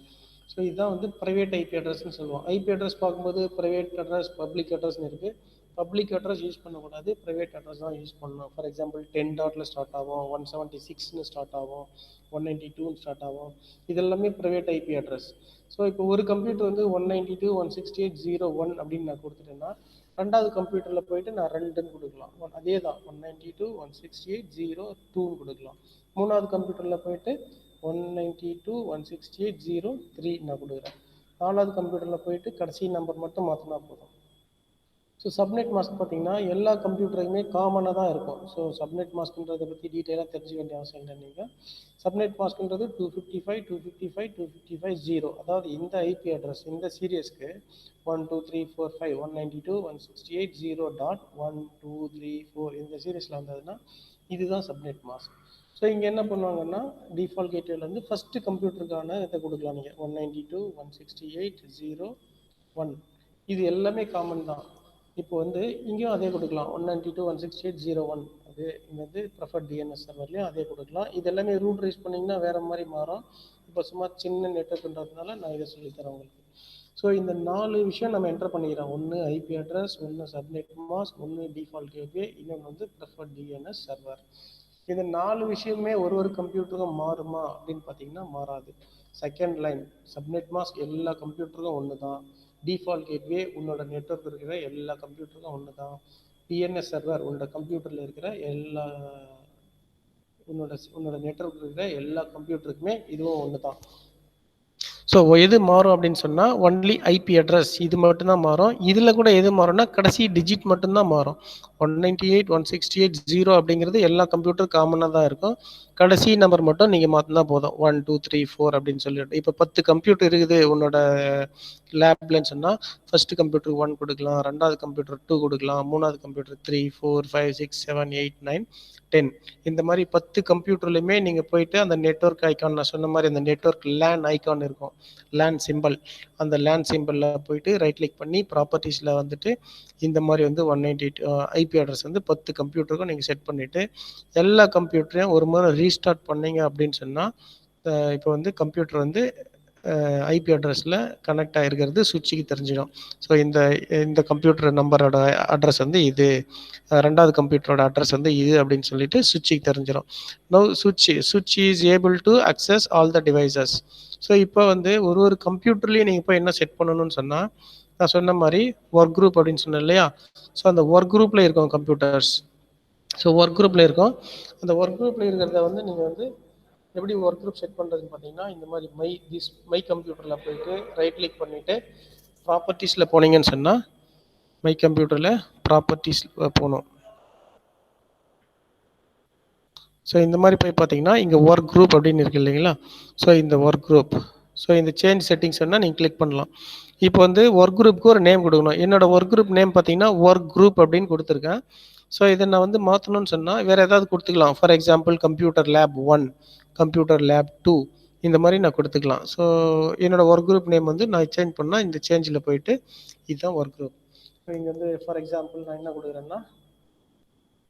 ஸோ இதுதான் வந்து ப்ரைவேட் ஐபி அட்ரஸ்ன்னு சொல்லுவோம். ஐபி அட்ரஸ் பார்க்கும்போது ப்ரைவேட் அட்ரஸ், பப்ளிக் அட்ரஸ்ன்னு இருக்குது. பப்ளிக் அட்ரஸ் யூஸ் பண்ணக்கூடாது, ப்ரைவேட் அட்ரஸ் தான் யூஸ் பண்ணணும். ஃபார் எக்ஸாம்பிள் 10 டாட்டில் ஸ்டார்ட் ஆகும், 176ன்னு ஸ்டார்ட் ஆகும், 192ன்னு ஸ்டார்ட் ஆகும். இதெல்லாமே ப்ரைவேட் ஐபி அட்ரஸ். ஸோ இப்போ ஒரு கம்ப்யூட்டர் வந்து 192.168.0.1 அப்படின்னு நான் கொடுத்துட்டேன்னா, ரெண்டாவது கம்ப்யூட்டரில் போயிட்டு நான் 2ன்னு கொடுக்கலாம். அதே தான் 192.168.0.2ன்னு கொடுக்கலாம். மூணாவது கம்ப்யூட்டரில் போயிட்டு 192.168.0.3 நான் கொடுக்குறேன். நாலாவது கம்ப்யூட்டரில் போயிட்டு கடைசி நம்பர் மட்டும் மாற்றினா போதும். ஸோ சப்நெட் மாஸ்க் பார்த்தீங்கன்னா எல்லா கம்ப்யூட்டருக்குமே காமனாக தான் இருக்கும். ஸோ சப்நெட் மாஸ்க்ன்றதை பற்றி டீட்டெயிலாக தெரிஞ்சுக்க வேண்டிய அவசியம் இல்லை. நீங்கள் சப்நெட் மாஸ்க்ன்றது 255.255.255.0, அதாவது இந்த ஐபி அட்ரஸ் இந்த சீரியஸ்க்கு 12345.192.168.0.1234 இந்த சீரியஸில் வந்ததுன்னா இதுதான் சப்நெட் மாஸ்க். ஸோ இங்கே என்ன பண்ணுவாங்கன்னா, டிஃபால்ட் கேட்வேல வந்து ஃபஸ்ட்டு கம்ப்யூட்டருக்கான இதை கொடுக்கலாம். நீங்கள் 192.168.0.1 இது எல்லாமே காமன் தான். இப்போ வந்து இங்கேயும் அதே கொடுக்கலாம், 192.168.0.1 அது இங்கே வந்து ப்ரெஃபர்ட் டிஎன்எஸ் சர்வர்லேயும் அதே கொடுக்கலாம். இது எல்லாமே ரூட் ரைஸ் பண்ணிங்கன்னா வேறு மாதிரி மாறும். இப்போ சும்மா சின்ன நெட்வொர்க்ன்றதுனால நான் இதை சொல்லித்தரேன் உங்களுக்கு. ஸோ இந்த 4 விஷயம் நம்ம என்டர் பண்ணிக்கிறோம். ஒன்று ஐபி அட்ரஸ், ஒன்று சப்நெட் மாஸ்க், ஒன்று டிஃபால்ட் கேட்வே, இன்னொன்று வந்து ப்ரெஃபர்ட் டிஎன்எஸ் சர்வர். இந்த 4 விஷயமே ஒரு கம்ப்யூட்டருக்கும் மாறுமா அப்படின்னு பார்த்தீங்கன்னா மாறாது. செகண்ட் லைன் சப்நெட் மாஸ்க் எல்லா கம்ப்யூட்டருக்கும் ஒன்று தான். டிஃபால்ட் கேட்வே உன்னோட நெட்வொர்க் இருக்கிற எல்லா கம்ப்யூட்டருக்கும் ஒன்று தான். டிஎன்எஸ் சர்வர் உன்னோட கம்ப்யூட்டரில் இருக்கிற எல்லா உன்னோட நெட்வொர்க் இருக்கிற எல்லா கம்ப்யூட்டருக்குமே இதுவும் ஒன்று தான். ஸோ எது மாறும் அப்படின்னு சொன்னால் ஒன்லி ஐபி அட்ரஸ் இது மட்டும்தான் மாறும். இதில் கூட எது மாறும்னா கடைசி டிஜிட் மட்டும்தான் மாறும். 198.168.0 அப்படிங்கிறது எல்லா கம்ப்யூட்டர் காமனாக தான் இருக்கும். கடைசி நம்பர் மட்டும் நீங்கள் மாற்றினா போதும், 1 2 3 4 அப்படின்னு சொல்லிட்டு. இப்போ 10 கம்ப்யூட்டர் இருக்குது உன்னோட லேப்லன்னு சொன்னால் ஃபர்ஸ்ட் கம்ப்யூட்டர் 1 கொடுக்கலாம், ரெண்டாவது கம்ப்யூட்டர் 2 கொடுக்கலாம், மூணாவது கம்ப்யூட்டர் 3 4 5 6 7 8 9 10 இந்த மாதிரி 10 கம்ப்யூட்டர்லையுமே நீங்கள் போயிட்டு அந்த நெட்வொர்க் ஐக்கான் நான் சொன்ன மாதிரி அந்த நெட்வொர்க் லேன் ஐக்கான் இருக்கும், லேன் சிம்பிள். அந்த லேன் சிம்பிளில் போயிட்டு ரைட் கிளிக் பண்ணி ப்ராப்பர்ட்டிஸில் வந்துட்டு இந்த மாதிரி வந்து 198 ஐபி அட்ரஸ் வந்து 10 கம்ப்யூட்டருக்கும் நீங்கள் செட் பண்ணிவிட்டு எல்லா கம்ப்யூட்டரையும் ஒரு முறை ரீஸ்டார்ட் பண்ணீங்க அப்படின்னு சொன்னால் இப்போ வந்து கம்ப்யூட்டர் வந்து ஐபி அட்ரஸில் கனெக்ட் ஆகிருக்கிறது சுவிட்சுக்கு தெரிஞ்சிடும். ஸோ இந்த கம்ப்யூட்டர் நம்பரோட அட்ரஸ் வந்து இது, ரெண்டாவது கம்ப்யூட்டரோட அட்ரஸ் வந்து இது அப்படின்னு சொல்லிட்டு சுவிட்சுக்கு தெரிஞ்சிடும். நோ சுவிட்ச் is able to access all the devices. So இப்போ வந்து ஒரு கம்ப்யூட்டர்லேயும் நீங்கள் இப்போ என்ன செட் பண்ணணும்னு சொன்னால், நான் சொன்ன மாதிரி ஒர்க் குரூப் அப்படின்னு சொன்னேன் இல்லையா. ஸோ அந்த ஒர்க் குரூப்பில் இருக்கும் கம்ப்யூட்டர்ஸ். ஸோ ஒர்க் குரூப்பில் இருக்கும். அந்த ஒர்க் குரூப்பில் இருக்கிறத வந்து நீங்கள் வந்து எப்படி ஒர்க் குரூப் செட் பண்ணுறதுன்னு பார்த்தீங்கன்னா, இந்த மாதிரி மை கம்ப்யூட்டரில் போயிட்டு ரைட் கிளிக் பண்ணிவிட்டு ப்ராப்பர்ட்டிஸில் போனீங்கன்னு சொன்னால் மை கம்ப்யூட்டரில் ப்ராப்பர்ட்டிஸ் போகணும். ஸோ இந்த மாதிரி போய் பார்த்தீங்கன்னா இங்கே ஒர்க் குரூப் அப்படின்னு இருக்கு இல்லைங்களா. ஸோ இந்த ஒர்க் குரூப், ஸோ இந்த சேஞ்ச் செட்டிங்ஸ் சொன்னால் நீங்கள் கிளிக் பண்ணலாம். இப்போ வந்து ஒர்க் குரூப்புக்கு ஒரு நேம் கொடுக்கணும். என்னோட ஒர்க் குரூப் நேம் பார்த்தீங்கன்னா ஒர்க் குரூப் அப்படின்னு கொடுத்துருக்கேன். ஸோ இதை நான் வந்து மாற்றணும்னு சொன்னால் வேறு ஏதாவது கொடுத்துக்கலாம். For example computer lab 1, computer lab 2 இந்த மாதிரி நான் கொடுத்துக்கலாம். ஸோ என்னோட ஒர்க் குரூப் நேம் வந்து நான் சேஞ்ச் பண்ணால் இந்த சேஞ்சில் போயிட்டு இதுதான் ஒர்க் குரூப். ஸோ இங்கே வந்து ஃபார் எக்ஸாம்பிள் நான் என்ன கொடுக்குறேன்னா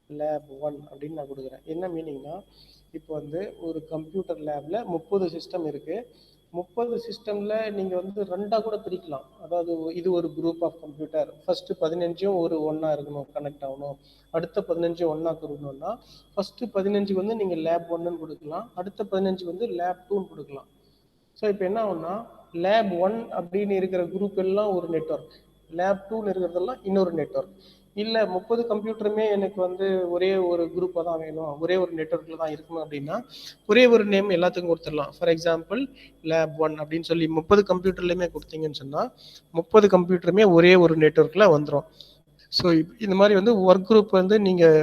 லேப் 1 அப்படின்னு நான் கொடுக்குறேன். என்ன மீனிங்னா, இப்போ வந்து ஒரு கம்ப்யூட்டர் லேபில் 30 சிஸ்டம் இருக்குது. 30 சிஸ்டமில் நீங்கள் வந்து 2ஆக கூட பிரிக்கலாம். அதாவது இது ஒரு குரூப் ஆஃப் கம்ப்யூட்டர், ஃபஸ்ட்டு 15 ஒரு ஒன்றா இருக்கணும், கனெக்ட் ஆகணும். அடுத்த 15 ஒன்றா கொடுக்கணும்னா ஃபஸ்ட்டு 15 வந்து நீங்கள் லேப் 1ன்னு கொடுக்கலாம், அடுத்த 15 வந்து லேப் 2ன்னு கொடுக்கலாம். ஸோ இப்போ என்ன ஆகும்னா லேப் 1 அப்படின்னு இருக்கிற குரூப் எல்லாம் ஒரு நெட்வொர்க், லேப் 2ன்னு இருக்கிறதெல்லாம் இன்னொரு நெட்வொர்க். இல்லை 30 கம்ப்யூட்டருமே எனக்கு வந்து ஒரே ஒரு குரூப்பாக தான் வேணும், ஒரே ஒரு நெட்வொர்க்கில் தான் இருக்கணும் அப்படின்னா ஒரே ஒரு நேம் எல்லாத்துக்கும் கொடுத்துடலாம். ஃபார் எக்ஸாம்பிள் லேப் 1 அப்படின்னு சொல்லி 30 கம்ப்யூட்டர்லையுமே கொடுத்தீங்கன்னு சொன்னால் 30 கம்ப்யூட்டருமே ஒரே ஒரு நெட்வொர்க்கில் வந்துடும். ஸோ இந்த மாதிரி வந்து ஒர்க் குரூப் வந்து நீங்கள்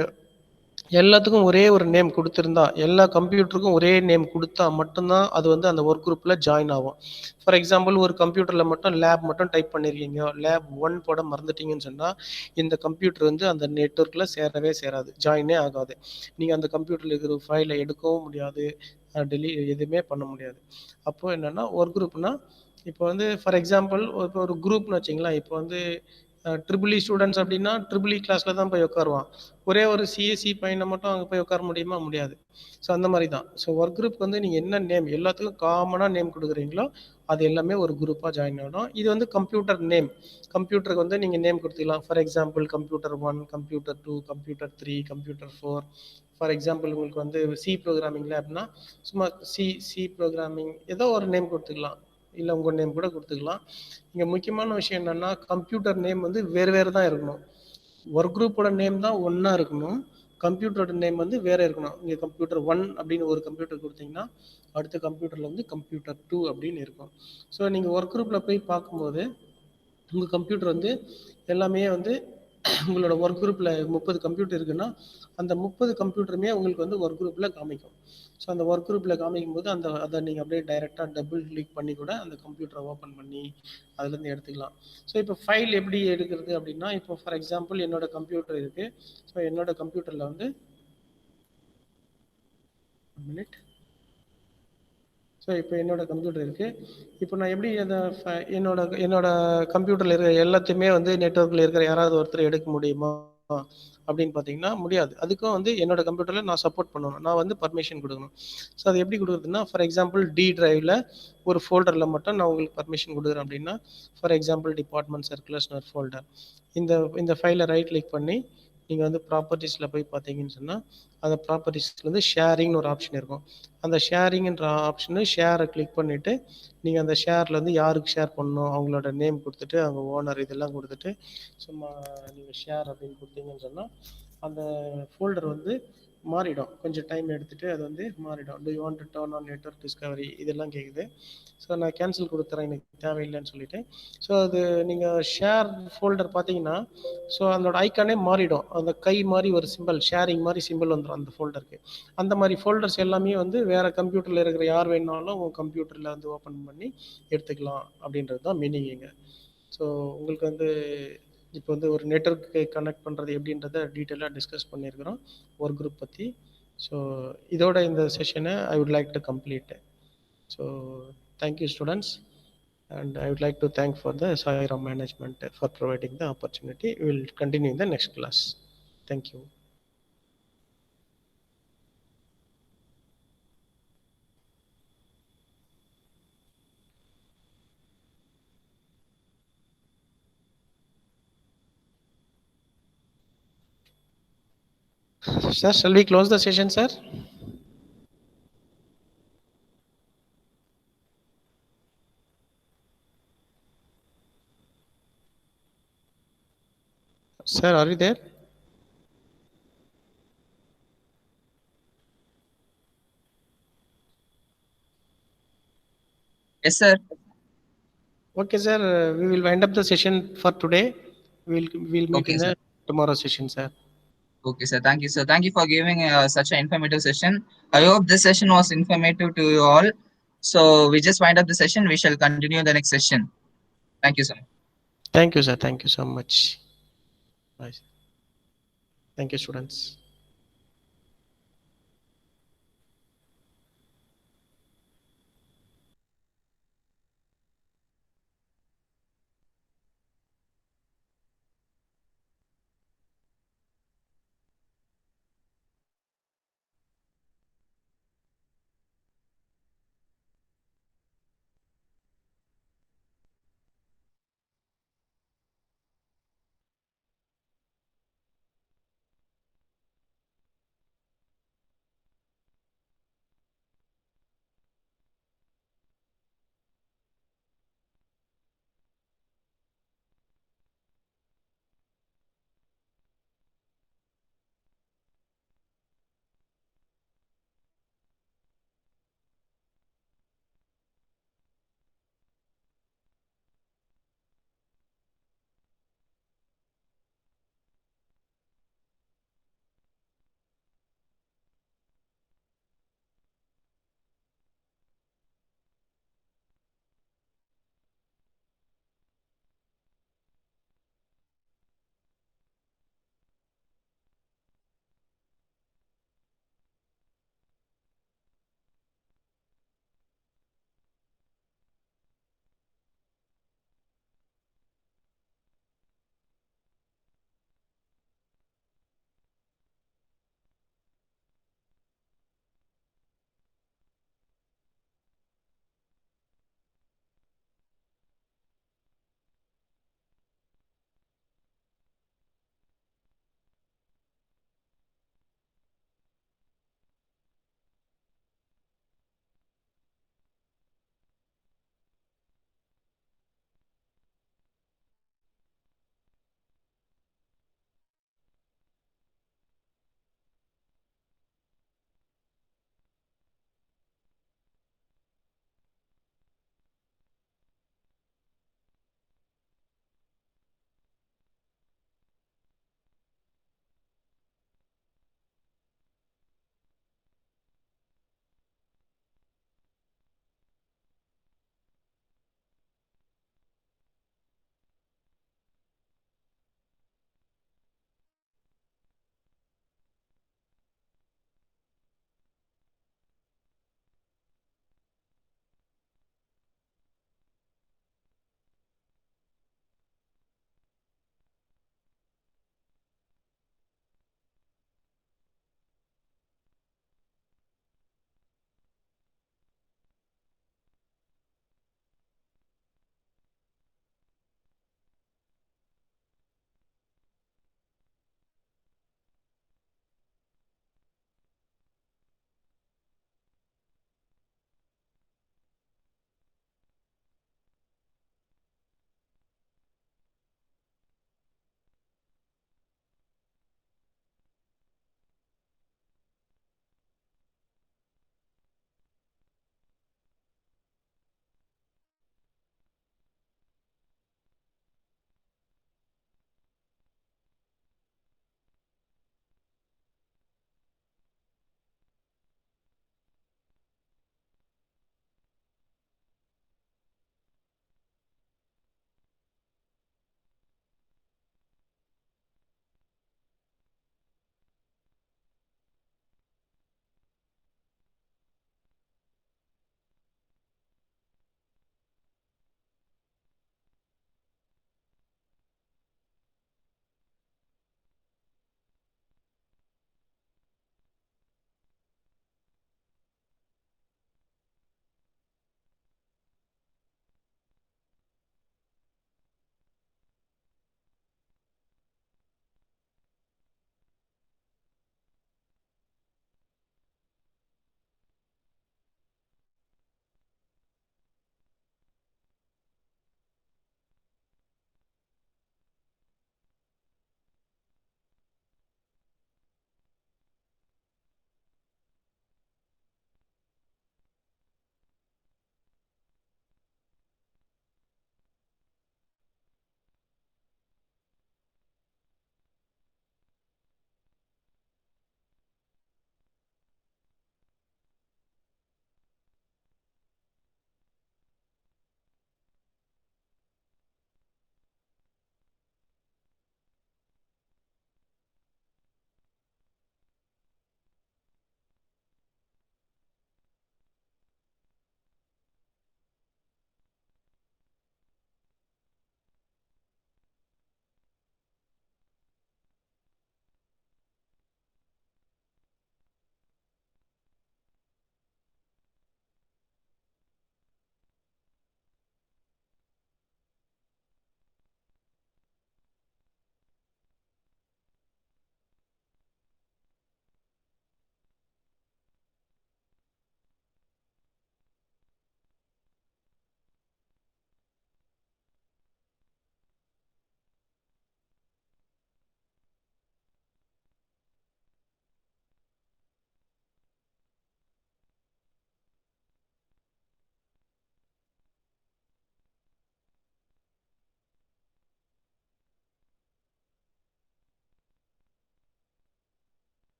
எல்லாத்துக்கும் ஒரே ஒரு நேம் கொடுத்துருந்தா, எல்லா கம்ப்யூட்டருக்கும் ஒரே நேம் கொடுத்தா மட்டும்தான் அது வந்து அந்த ஒர்க் குரூப்பில் ஜாயின் ஆகும். ஃபார் எக்ஸாம்பிள் ஒரு கம்ப்யூட்டரில் மட்டும் லேப் மட்டும் டைப் பண்ணியிருக்கீங்க, லேப் 1 போட மறந்துட்டீங்கன்னு சொன்னால் இந்த கம்ப்யூட்டர் வந்து அந்த நெட்ஒர்க்கில் சேரவே சேராது, ஜாயினே ஆகாது. நீங்கள் அந்த கம்ப்யூட்டரில் இருக்கிற ஃபைலை எடுக்கவும் முடியாது, எதுவுமே பண்ண முடியாது. அப்போது என்னென்னா ஒர்க் குரூப்னா இப்போ வந்து ஃபார் எக்ஸாம்பிள் இப்போ ஒரு குரூப்னு வச்சிங்களேன், இப்போ வந்து ட்ரிபிள் இ ஸ்டூடெண்ட்ஸ் அப்படின்னா ட்ரிபிள் இ கிளாஸில் தான் போய் உட்காருவான். ஒரே ஒரு சிஎஸ்சி பையனை மட்டும் அங்கே போய் உட்கார முடியுமா? முடியாது. ஸோ அந்த மாதிரி தான். ஸோ ஒர்க் குரூப் வந்து நீங்கள் என்ன நேம் எல்லாத்துக்கும் காமனாக நேம் கொடுக்குறீங்களோ அது எல்லாமே ஒரு குரூப்பாக ஜாயின் ஆகிடும். இது வந்து கம்ப்யூட்டர் நேம். கம்ப்யூட்டருக்கு வந்து நீங்கள் நேம் கொடுத்துக்கலாம். For example computer 1, computer 2, computer 3, computer 4. For example உங்களுக்கு வந்து சி ப்ரோக்ராமிங்கில் அப்படின்னா சும்மா சி ப்ரோக்ராமிங் ஏதோ ஒரு நேம் கொடுத்துக்கலாம், இல்லை உங்கள் நேம் கூட கொடுத்துக்கலாம். இங்கே முக்கியமான விஷயம் என்னென்னா கம்ப்யூட்டர் நேம் வந்து வேறு வேறு தான் இருக்கணும். ஒர்க் குரூப்போட நேம் தான் ஒன்றா இருக்கணும், கம்ப்யூட்டரோட நேம் வந்து வேறு இருக்கணும். இங்கே கம்ப்யூட்டர் 1 அப்படின்னு ஒரு கம்ப்யூட்டர் கொடுத்தீங்கன்னா அடுத்த கம்ப்யூட்டரில் வந்து கம்ப்யூட்டர் 2 அப்படின்னு இருக்கும். ஸோ நீங்கள் ஒர்க் குரூப்பில் போய் பார்க்கும்போது உங்கள் கம்ப்யூட்டர் வந்து எல்லாமே வந்து உங்களோட ஒர்க் குரூப்பில் 30 கம்ப்யூட்டர் இருக்குன்னா அந்த 30 கம்ப்யூட்டருமே உங்களுக்கு வந்து ஒர்க் குரூப்பில் காமிக்கும். ஸோ அந்த ஒர்க் குரூப்பில் காமிக்கும் போது அதை நீங்கள் அப்படியே டைரெக்டாக டபுள் கிளிக் பண்ணி கூட அந்த கம்ப்யூட்டரை ஓப்பன் பண்ணி அதுலேருந்து எடுத்துக்கலாம். ஸோ இப்போ ஃபைல் எப்படி எடுக்கிறது அப்படின்னா, இப்போ ஃபார் எக்ஸாம்பிள் என்னோட கம்ப்யூட்டர் இருக்குது. ஸோ என்னோட கம்ப்யூட்டரில் வந்து மினிட். ஸோ இப்போ என்னோட கம்ப்யூட்டர் இருக்குது. இப்போ நான் எப்படி அந்த என்னோட கம்ப்யூட்டரில் இருக்கிற எல்லாத்தையுமே வந்து நெட்ஒர்க்கில் இருக்கிற யாராவது ஒருத்தர் எடுக்க முடியுமா அப்படின்னு பார்த்தீங்கன்னா முடியாது. அதுக்கும் வந்து என்னோட கம்ப்யூட்டரில் நான் சப்போர்ட் பண்ணணும், நான் வந்து பர்மிஷன் கொடுக்கணும். ஸோ அது எப்படி கொடுக்குறதுன்னா, ஃபார் எக்ஸாம்பிள் டி டிரைவில் ஒரு ஃபோல்டரில் மட்டும் நான் உங்களுக்கு பர்மிஷன் கொடுக்குறேன் அப்படின்னா, ஃபார் எக்ஸாம்பிள் டிபார்ட்மெண்ட் சர்க்குலர்ஸ்னு ஒரு ஃபோல்டர். இந்த ஃபைலை ரைட் கிளிக் பண்ணி நீங்கள் வந்து ப்ராப்பர்ட்டிஸில் போய் பார்த்தீங்கன்னு சொன்னால் அந்த ப்ராப்பர்ட்டிஸில் வந்து ஷேரிங்னு ஒரு ஆப்ஷன் இருக்கும். அந்த ஷேரிங்ன்ற ஆப்ஷனு ஷேரை கிளிக் பண்ணிவிட்டு நீங்கள் அந்த ஷேரில் வந்து யாருக்கு ஷேர் பண்ணணும் அவங்களோட நேம் கொடுத்துட்டு அவங்க ஓனர் இதெல்லாம் கொடுத்துட்டு சும்மா நீங்கள் ஷேர் அப்படின்னு கொடுத்தீங்கன்னு சொன்னால் அந்த ஃபோல்டர் வந்து மாறிடும். கொஞ்சம் டைம் எடுத்துகிட்டு அது வந்து மாறிடும். To you want to turn on network Discovery இதெல்லாம் கேட்குது. ஸோ நான் கேன்சல் கொடுத்துறேன், எனக்கு தேவையில்லைன்னு சொல்லிவிட்டு. ஸோ அது நீங்கள் ஷேர் ஃபோல்டர் பார்த்தீங்கன்னா ஸோ அதோட ஐக்கானே மாறிடும். அந்த கை மாதிரி ஒரு சிம்பிள் ஷேரிங் மாதிரி சிம்பிள் வந்துடும் அந்த ஃபோல்டருக்கு. அந்த மாதிரி ஃபோல்டர்ஸ் எல்லாமே வந்து வேறு கம்ப்யூட்டரில் இருக்கிற யார் வேணாலும் உங்கள் கம்ப்யூட்டரில் வந்து ஓப்பன் பண்ணி எடுத்துக்கலாம் அப்படின்றது தான் மீனிங்குங்க. ஸோ உங்களுக்கு வந்து இப்போ வந்து ஒரு நெட்வொர்க்கு கனெக்ட் பண்ணுறது எப்படின்றத டீட்டெயிலாக டிஸ்கஸ் பண்ணியிருக்கிறோம் ஒர்க் குரூப் பற்றி. ஸோ இதோட இந்த செஷனை I would like to complete. So thank you students, and I would like to thank for the Sairam management for providing the opportunity. We will continue in the next class. Thank you. Sir, shall we close the session, sir? Sir, are you there? Yes, sir. Okay, sir. We will wind up the session for today. We'll meet Okay, in sir. the tomorrow session, sir. Okay, sir. Thank you, sir. Thank you for giving such an informative session. I hope this session was informative to you all. So we just wind up the session. We shall continue the next session. Thank you, sir. Thank you, sir. Thank you so much. Bye. Thank you, students.